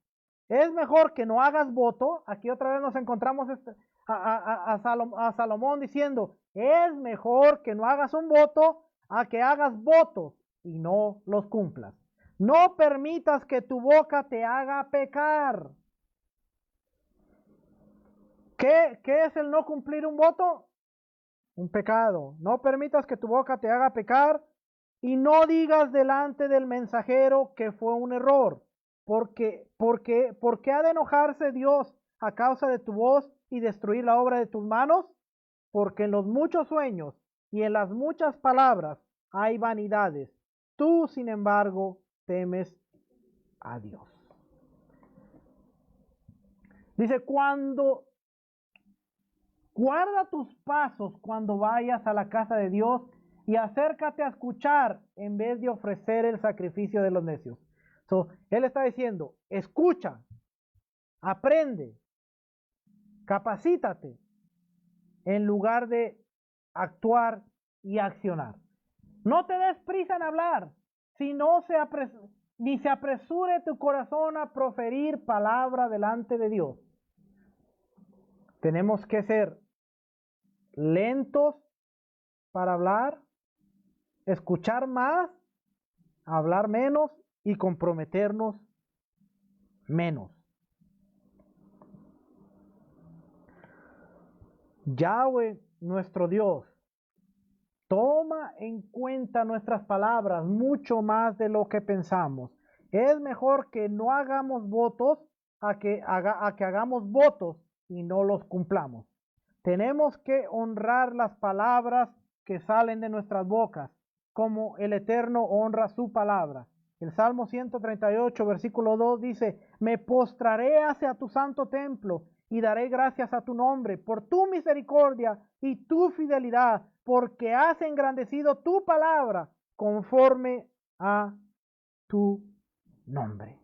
Es mejor que no hagas voto. Aquí otra vez nos encontramos a Salomón diciendo, es mejor que no hagas un voto a que hagas votos y no los cumplas. No permitas que tu boca te haga pecar. ¿Qué es el no cumplir un voto? Un pecado. No permitas que tu boca te haga pecar y no digas delante del mensajero que fue un error. Porque ha de enojarse Dios a causa de tu voz y destruir la obra de tus manos? Porque en los muchos sueños y en las muchas palabras hay vanidades. Tú, sin embargo, temes a Dios. Dice, guarda tus pasos cuando vayas a la casa de Dios y acércate a escuchar en vez de ofrecer el sacrificio de los necios. Él está diciendo, escucha, Aprende, capacítate, en lugar de actuar y accionar. No te des prisa en hablar, si no ni se apresure tu corazón a proferir palabra delante de Dios. Tenemos que ser lentos para hablar, escuchar más, hablar menos y comprometernos menos. Yahweh, nuestro Dios, toma en cuenta nuestras palabras mucho más de lo que pensamos. Es mejor que no hagamos votos a que hagamos votos y no los cumplamos. Tenemos que honrar las palabras que salen de nuestras bocas, como el Eterno honra su palabra. El Salmo 138, versículo 2 dice, me postraré hacia tu santo templo y daré gracias a tu nombre por tu misericordia y tu fidelidad, porque has engrandecido tu palabra conforme a tu nombre.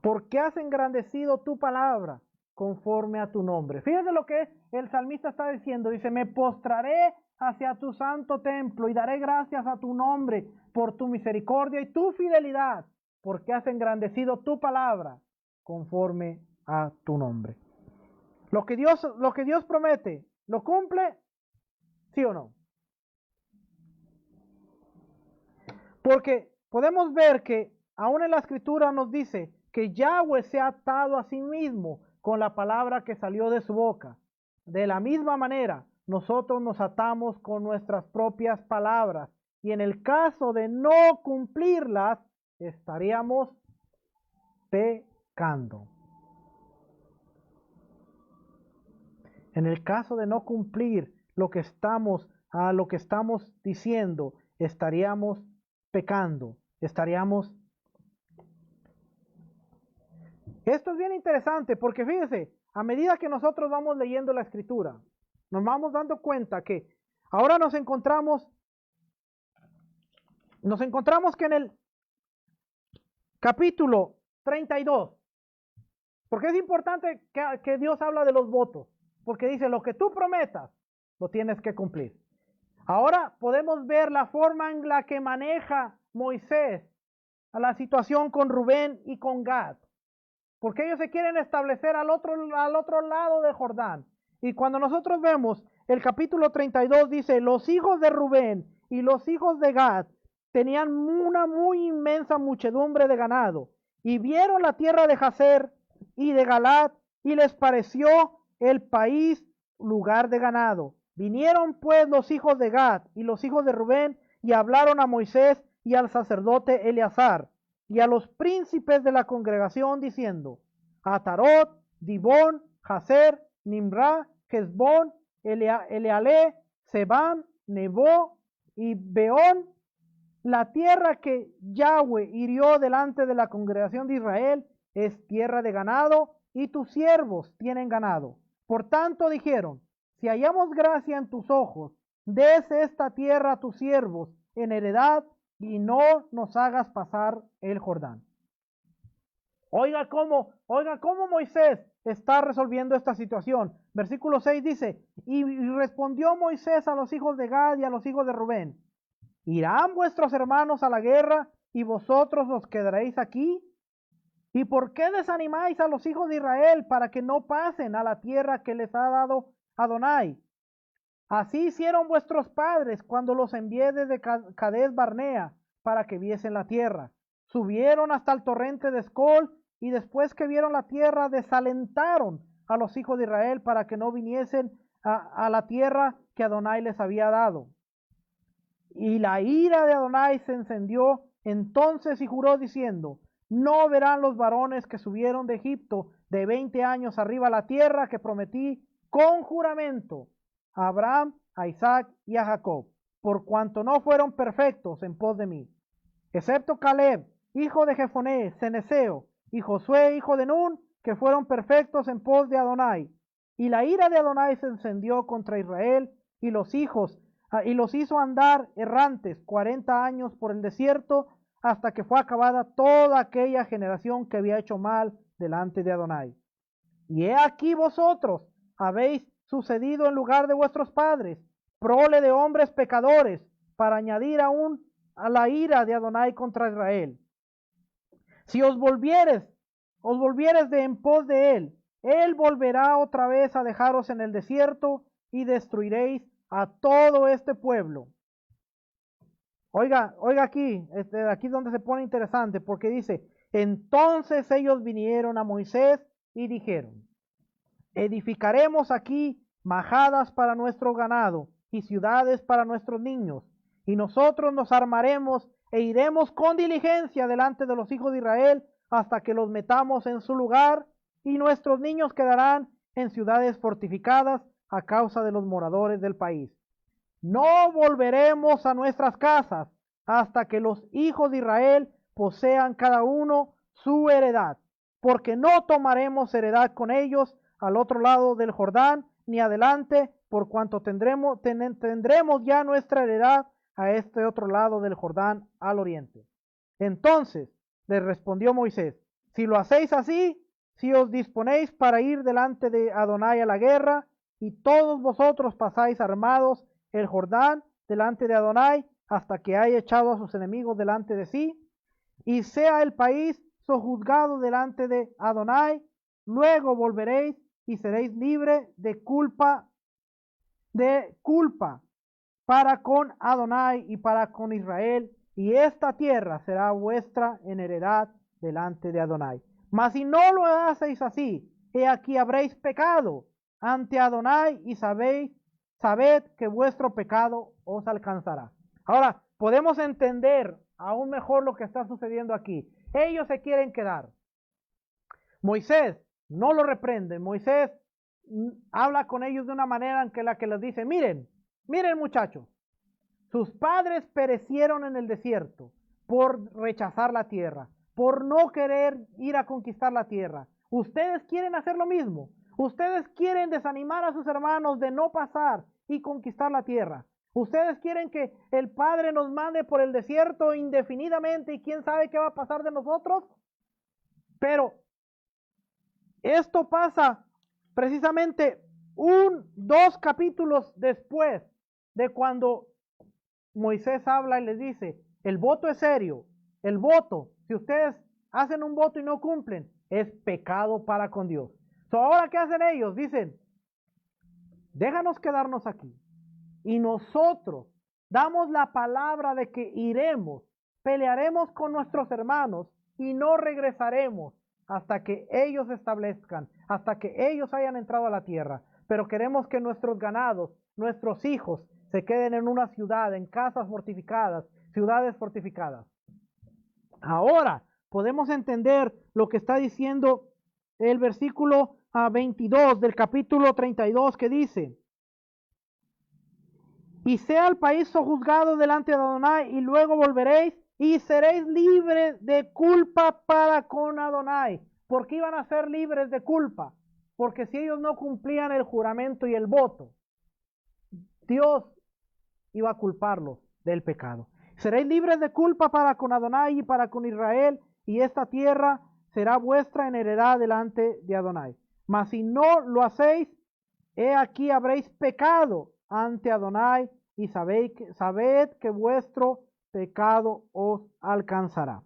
Porque has engrandecido tu palabra conforme a tu nombre. Fíjate lo que el salmista está diciendo. Dice, me postraré hacia tu santo templo y daré gracias a tu nombre por tu misericordia y tu fidelidad, porque has engrandecido tu palabra conforme a tu nombre. Lo que Dios promete, ¿lo cumple? ¿Sí o no? Porque podemos ver que aún en la escritura nos dice que Yahweh se ha atado a sí mismo con la palabra que salió de su boca. De la misma manera, nosotros nos atamos con nuestras propias palabras y en el caso de no cumplirlas, estaríamos pecando. En el caso de no cumplir lo que estamos diciendo, estaríamos pecando, estaríamos. Esto es bien interesante porque fíjese, a medida que nosotros vamos leyendo la escritura, nos vamos dando cuenta que ahora nos encontramos que en el capítulo 32, porque es importante que Dios habla de los votos, porque dice, lo que tú prometas, lo tienes que cumplir. Ahora podemos ver la forma en la que maneja Moisés a la situación con Rubén y con Gad, porque ellos se quieren establecer al otro lado de Jordán. Y cuando nosotros vemos el capítulo 32 dice, los hijos de Rubén y los hijos de Gad tenían una muy inmensa muchedumbre de ganado y vieron la tierra de Jazer y de Galad y les pareció el país lugar de ganado. Vinieron pues los hijos de Gad y los hijos de Rubén y hablaron a Moisés y al sacerdote Eleazar y a los príncipes de la congregación diciendo, Atarot, Dibón, Jazer, Nimra, Hezbón, Eleale, Sebam, Nebo y Beón, la tierra que Yahweh hirió delante de la congregación de Israel es tierra de ganado y tus siervos tienen ganado. Por tanto dijeron, si hallamos gracia en tus ojos, des esta tierra a tus siervos en heredad y no nos hagas pasar el Jordán. Oiga cómo Moisés está resolviendo esta situación. Versículo 6 dice, y respondió Moisés a los hijos de Gad y a los hijos de Rubén, ¿irán vuestros hermanos a la guerra y vosotros os quedaréis aquí? ¿Y por qué desanimáis a los hijos de Israel para que no pasen a la tierra que les ha dado Adonai? Así hicieron vuestros padres cuando los envié desde Cades Barnea para que viesen la tierra. Subieron hasta el torrente de Escol y después que vieron la tierra desalentaron a los hijos de Israel para que no viniesen a la tierra que Adonai les había dado. Y la ira de Adonai se encendió entonces y juró diciendo, no verán los varones que subieron de Egipto de 20 años arriba a la tierra que prometí con juramento a Abraham, a Isaac y a Jacob, por cuanto no fueron perfectos en pos de mí, excepto Caleb, hijo de Jefoné, Ceneseo, y Josué, hijo de Nun, que fueron perfectos en pos de Adonai. Y la ira de Adonai se encendió contra Israel y los hizo andar errantes 40 años por el desierto hasta que fue acabada toda aquella generación que había hecho mal delante de Adonai. Y he aquí vosotros habéis sucedido en lugar de vuestros padres, prole de hombres pecadores, para añadir aún a la ira de Adonai contra Israel. Si os volvieres de en pos de él volverá otra vez a dejaros en el desierto y destruiréis a todo este pueblo. Oiga aquí, aquí es donde se pone interesante, porque dice, entonces ellos vinieron a Moisés y dijeron, edificaremos aquí majadas para nuestro ganado y ciudades para nuestros niños, y nosotros nos armaremos e iremos con diligencia delante de los hijos de Israel hasta que los metamos en su lugar, y nuestros niños quedarán en ciudades fortificadas a causa de los moradores del país. No volveremos a nuestras casas hasta que los hijos de Israel posean cada uno su heredad, porque no tomaremos heredad con ellos al otro lado del Jordán, ni adelante, por cuanto tendremos ya nuestra heredad a este otro lado del Jordán, al oriente. Entonces les respondió Moisés, si lo hacéis así, si os disponéis para ir delante de Adonai a la guerra, y todos vosotros pasáis armados el Jordán delante de Adonai, hasta que haya echado a sus enemigos delante de sí, y sea el país sojuzgado delante de Adonai, luego volveréis y seréis libres de culpa para con Adonai y para con Israel, y esta tierra será vuestra en heredad delante de Adonai. Mas si no lo hacéis así, he aquí habréis pecado ante Adonai y sabed que vuestro pecado os alcanzará. Ahora, podemos entender aún mejor lo que está sucediendo aquí. Ellos se quieren quedar. Moisés no lo reprende. Moisés habla con ellos de una manera en la que les dice, miren muchachos, sus padres perecieron en el desierto por rechazar la tierra, por no querer ir a conquistar la tierra. Ustedes quieren hacer lo mismo. Ustedes quieren desanimar a sus hermanos de no pasar y conquistar la tierra. Ustedes quieren que el Padre nos mande por el desierto indefinidamente y quién sabe qué va a pasar de nosotros. Pero esto pasa precisamente 2 capítulos después de cuando Moisés habla y les dice, el voto es serio, el voto, si ustedes hacen un voto y no cumplen, es pecado para con Dios. Ahora, ¿qué hacen ellos? Dicen, déjanos quedarnos aquí. Y nosotros damos la palabra de que iremos, pelearemos con nuestros hermanos y no regresaremos hasta que ellos establezcan, hasta que ellos hayan entrado a la tierra. Pero queremos que nuestros ganados, nuestros hijos, se queden en una ciudad, en casas fortificadas, ciudades fortificadas. Ahora podemos entender lo que está diciendo el versículo 22 del capítulo 32 que dice, y sea el país sojuzgado delante de Adonai, y luego volveréis y seréis libres de culpa para con Adonai. ¿Por qué iban a ser libres de culpa? Porque si ellos no cumplían el juramento y el voto, Dios iba a culparlos del pecado. Seréis libres de culpa para con Adonai y para con Israel, y esta tierra será vuestra en heredad delante de Adonai. Mas si no lo hacéis, he aquí habréis pecado ante Adonai, y sabed que vuestro pecado os alcanzará.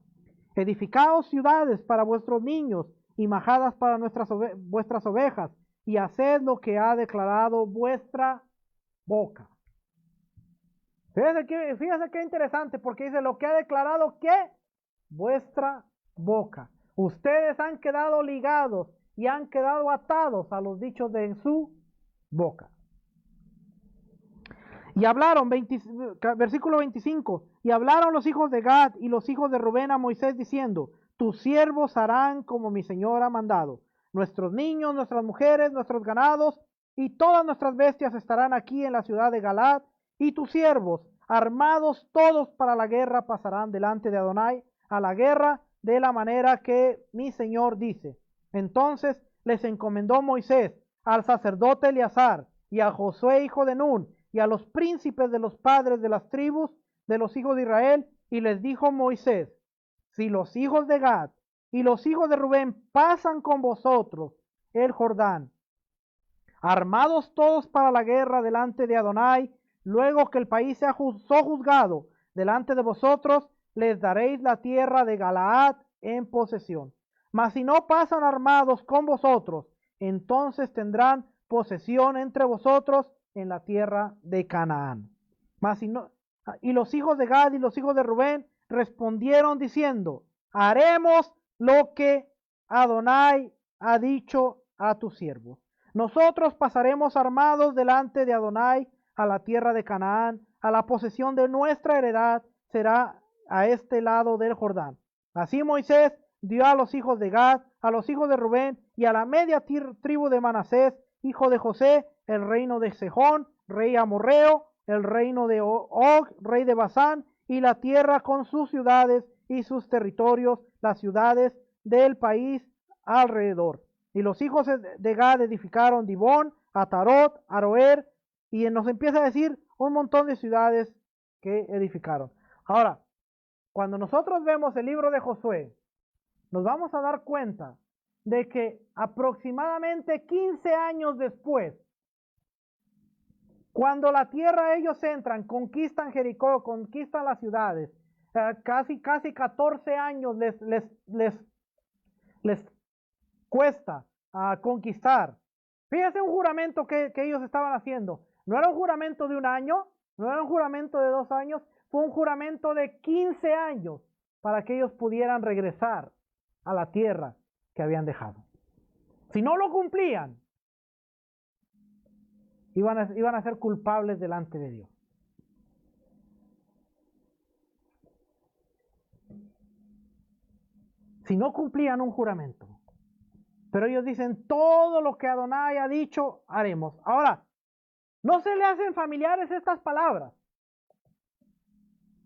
Edificaos ciudades para vuestros niños y majadas para vuestras ovejas, y haced lo que ha declarado vuestra boca. Fíjese qué interesante, porque dice lo que ha declarado ¿qué? Vuestra boca. Ustedes han quedado ligados y han quedado atados a los dichos de su boca. Y hablaron, versículo 25, y hablaron los hijos de Gad y los hijos de Rubén a Moisés diciendo, tus siervos harán como mi Señor ha mandado. Nuestros niños, nuestras mujeres, nuestros ganados y todas nuestras bestias estarán aquí en la ciudad de Galaad, y tus siervos, armados todos para la guerra, pasarán delante de Adonai a la guerra de la manera que mi Señor dice. Entonces les encomendó Moisés al sacerdote Eleazar y a Josué hijo de Nun y a los príncipes de los padres de las tribus de los hijos de Israel, y les dijo Moisés, si los hijos de Gad y los hijos de Rubén pasan con vosotros el Jordán, armados todos para la guerra delante de Adonai. Luego que el país sea sojuzgado delante de vosotros, les daréis la tierra de Galaad en posesión. Mas si no pasan armados con vosotros, entonces tendrán posesión entre vosotros en la tierra de Canaán. Mas si no, y los hijos de Gad y los hijos de Rubén respondieron diciendo: haremos lo que Adonai ha dicho a tus siervos. Nosotros pasaremos armados delante de Adonai a la tierra de Canaán, a la posesión de nuestra heredad será a este lado del Jordán. Así Moisés dio a los hijos de Gad, a los hijos de Rubén y a la media tribu de Manasés, hijo de José, el reino de Sejón, rey amorreo, el reino de Og, rey de Basán, y la tierra con sus ciudades y sus territorios, las ciudades del país alrededor. Y los hijos de Gad edificaron Dibón, Atarot, Aroer, y nos empieza a decir un montón de ciudades que edificaron. Ahora, cuando nosotros vemos el libro de Josué, nos vamos a dar cuenta de que aproximadamente 15 años después, cuando la tierra ellos entran, conquistan Jericó, conquistan las ciudades, casi 14 años les cuesta conquistar. Fíjense un juramento que ellos estaban haciendo. No era un juramento de un año, no era un juramento de 2 años, fue un juramento de 15 años para que ellos pudieran regresar a la tierra que habían dejado. Si no lo cumplían, iban a ser culpables delante de Dios. Si no cumplían un juramento. Pero ellos dicen, todo lo que Adonai ha dicho, haremos. Ahora, ¿no se le hacen familiares estas palabras?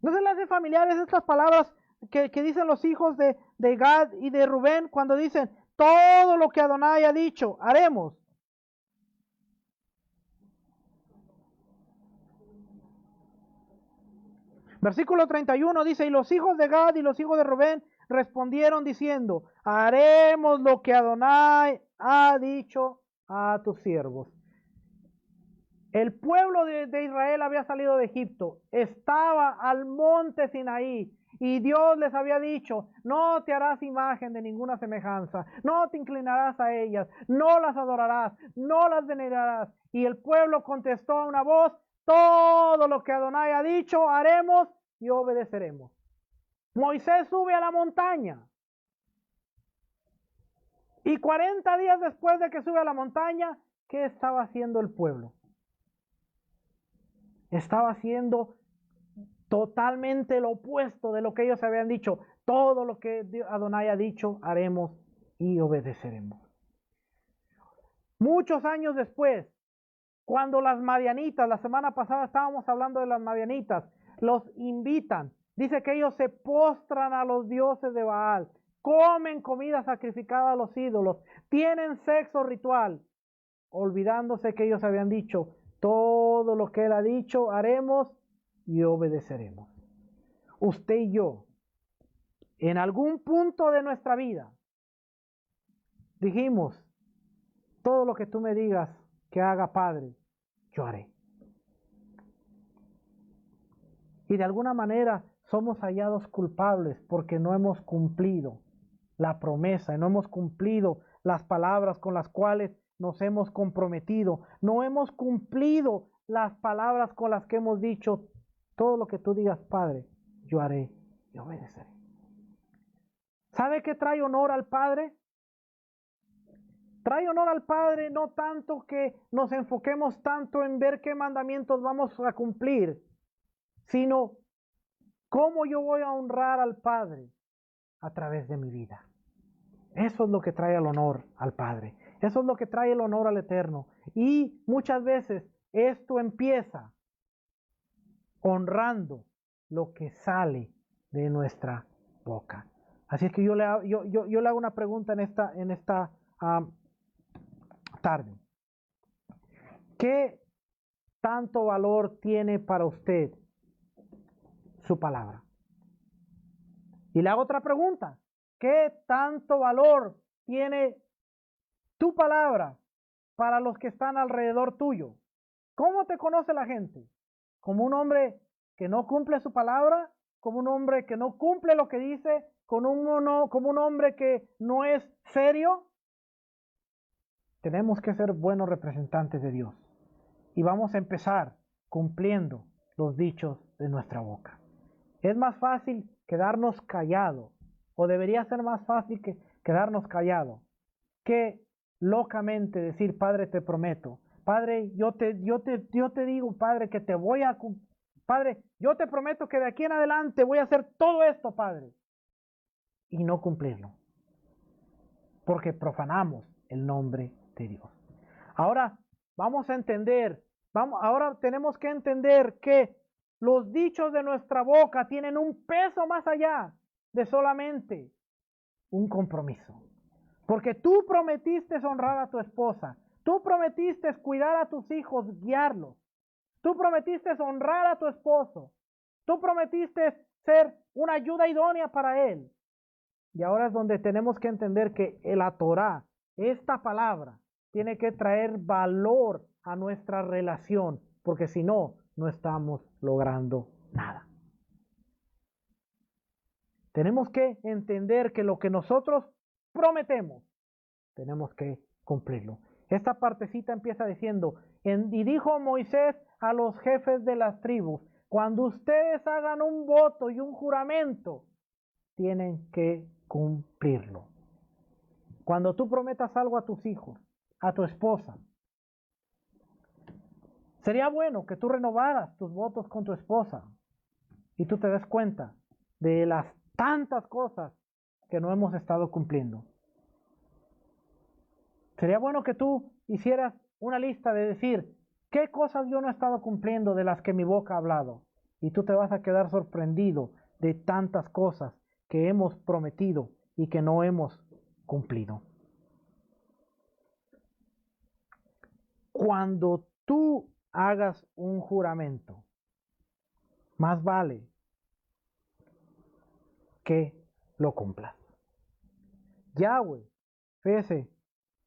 ¿No se le hacen familiares estas palabras que dicen los hijos de Gad y de Rubén cuando dicen, todo lo que Adonai ha dicho, haremos? Versículo 31 dice, y los hijos de Gad y los hijos de Rubén respondieron diciendo, haremos lo que Adonai ha dicho a tus siervos. El pueblo de Israel había salido de Egipto, estaba al monte Sinaí y Dios les había dicho, no te harás imagen de ninguna semejanza, no te inclinarás a ellas, no las adorarás, no las venerarás. Y el pueblo contestó a una voz, todo lo que Adonai ha dicho haremos y obedeceremos. Moisés sube a la montaña y 40 días después de que sube a la montaña, ¿qué estaba haciendo el pueblo? Estaba haciendo totalmente lo opuesto de lo que ellos habían dicho. Todo lo que Adonai ha dicho haremos y obedeceremos. Muchos años después, cuando las madianitas, la semana pasada estábamos hablando de las madianitas, los invitan. Dice que ellos se postran a los dioses de Baal, comen comida sacrificada a los ídolos, tienen sexo ritual, olvidándose que ellos habían dicho, todo lo que él ha dicho haremos y obedeceremos. Usted y yo, en algún punto de nuestra vida, dijimos, todo lo que tú me digas que haga, Padre, yo haré. Y de alguna manera somos hallados culpables porque no hemos cumplido la promesa, y no hemos cumplido las palabras con las cuales nos hemos comprometido, no hemos cumplido las palabras con las que hemos dicho, todo lo que tú digas, Padre, yo haré y obedeceré. ¿Sabe qué trae honor al Padre? Trae honor al Padre no tanto que nos enfoquemos tanto en ver qué mandamientos vamos a cumplir, sino cómo yo voy a honrar al Padre a través de mi vida. Eso es lo que trae el honor al Padre. Eso es lo que trae el honor al Eterno. Y muchas veces esto empieza honrando lo que sale de nuestra boca. Así es que yo le hago una pregunta en esta tarde. ¿Qué tanto valor tiene para usted su palabra? Y le hago otra pregunta. ¿Qué tanto valor tiene tu palabra para los que están alrededor tuyo? ¿Cómo te conoce la gente? ¿Como un hombre que no cumple su palabra? ¿Como un hombre que no cumple lo que dice? ¿Como un hombre que no es serio? Tenemos que ser buenos representantes de Dios. Y vamos a empezar cumpliendo los dichos de nuestra boca. Es más fácil quedarnos callados, o debería ser más fácil que quedarnos callados, que locamente decir, Padre, te prometo, Padre, yo te digo, Padre, que te voy a, Padre, yo te prometo que de aquí en adelante voy a hacer todo esto, Padre, y no cumplirlo, porque profanamos el nombre de Dios. Ahora vamos a entender, ahora tenemos que entender que los dichos de nuestra boca tienen un peso más allá de solamente un compromiso. Porque tú prometiste honrar a tu esposa, tú prometiste cuidar a tus hijos, guiarlos, tú prometiste honrar a tu esposo, tú prometiste ser una ayuda idónea para él. Y ahora es donde tenemos que entender que la Torá, esta palabra, tiene que traer valor a nuestra relación, porque si no, no estamos logrando nada. Tenemos que entender que lo que nosotros prometemos, tenemos que cumplirlo. Esta partecita empieza diciendo, y dijo Moisés a los jefes de las tribus, cuando ustedes hagan un voto y un juramento, tienen que cumplirlo. Cuando tú prometas algo a tus hijos, a tu esposa, sería bueno que tú renovaras tus votos con tu esposa y tú te des cuenta de las tantas cosas que no hemos estado cumpliendo. Sería bueno que tú hicieras una lista de decir qué cosas yo no he estado cumpliendo de las que mi boca ha hablado. Y tú te vas a quedar sorprendido de tantas cosas que hemos prometido y que no hemos cumplido. Cuando tú hagas un juramento, más vale que lo cumplas. Yahweh, fíjese,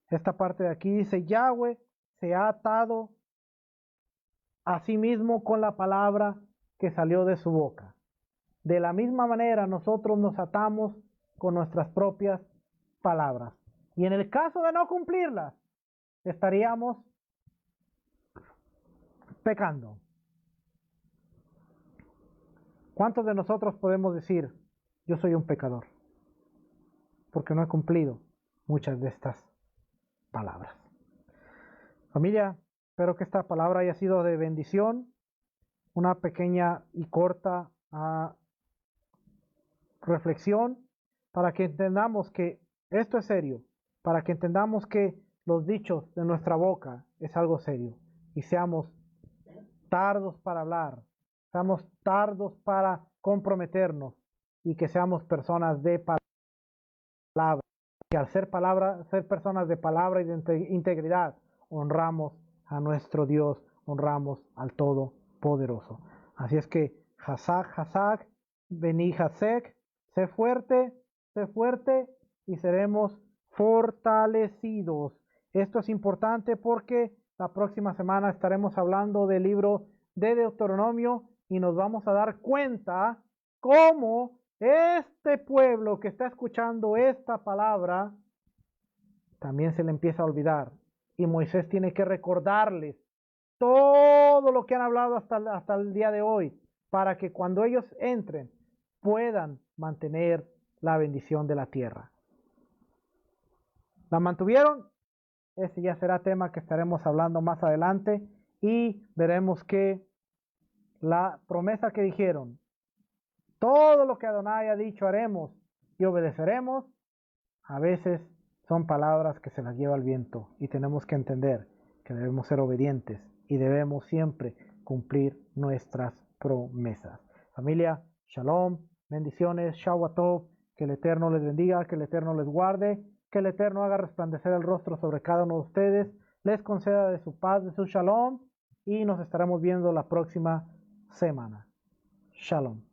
esta parte de aquí dice, Yahweh se ha atado a sí mismo con la palabra que salió de su boca. De la misma manera nosotros nos atamos con nuestras propias palabras. Y en el caso de no cumplirlas, estaríamos pecando. ¿Cuántos de nosotros podemos decir, yo soy un pecador? Porque no he cumplido muchas de estas palabras. Familia, espero que esta palabra haya sido de bendición. Una pequeña y corta reflexión para que entendamos que esto es serio, para que entendamos que los dichos de nuestra boca es algo serio y seamos tardos para hablar, seamos tardos para comprometernos y que seamos personas de palabra, que al ser personas de palabra y de integridad, honramos a nuestro Dios, honramos al Todopoderoso. Así es que, Hazak, Beni Hasek, sé fuerte y seremos fortalecidos. Esto es importante porque la próxima semana estaremos hablando del libro de Deuteronomio y nos vamos a dar cuenta cómo este pueblo que está escuchando esta palabra también se le empieza a olvidar. Y Moisés tiene que recordarles todo lo que han hablado hasta el día de hoy, para que cuando ellos entren puedan mantener la bendición de la tierra. ¿La mantuvieron? Ese ya será tema que estaremos hablando más adelante y veremos que la promesa que dijeron, todo lo que Adonai ha dicho haremos y obedeceremos, a veces son palabras que se las lleva el viento y tenemos que entender que debemos ser obedientes y debemos siempre cumplir nuestras promesas. Familia, shalom, bendiciones, Shabbat, que el Eterno les bendiga, que el Eterno les guarde, que el Eterno haga resplandecer el rostro sobre cada uno de ustedes, les conceda de su paz, de su shalom, y nos estaremos viendo la próxima semana. Shalom.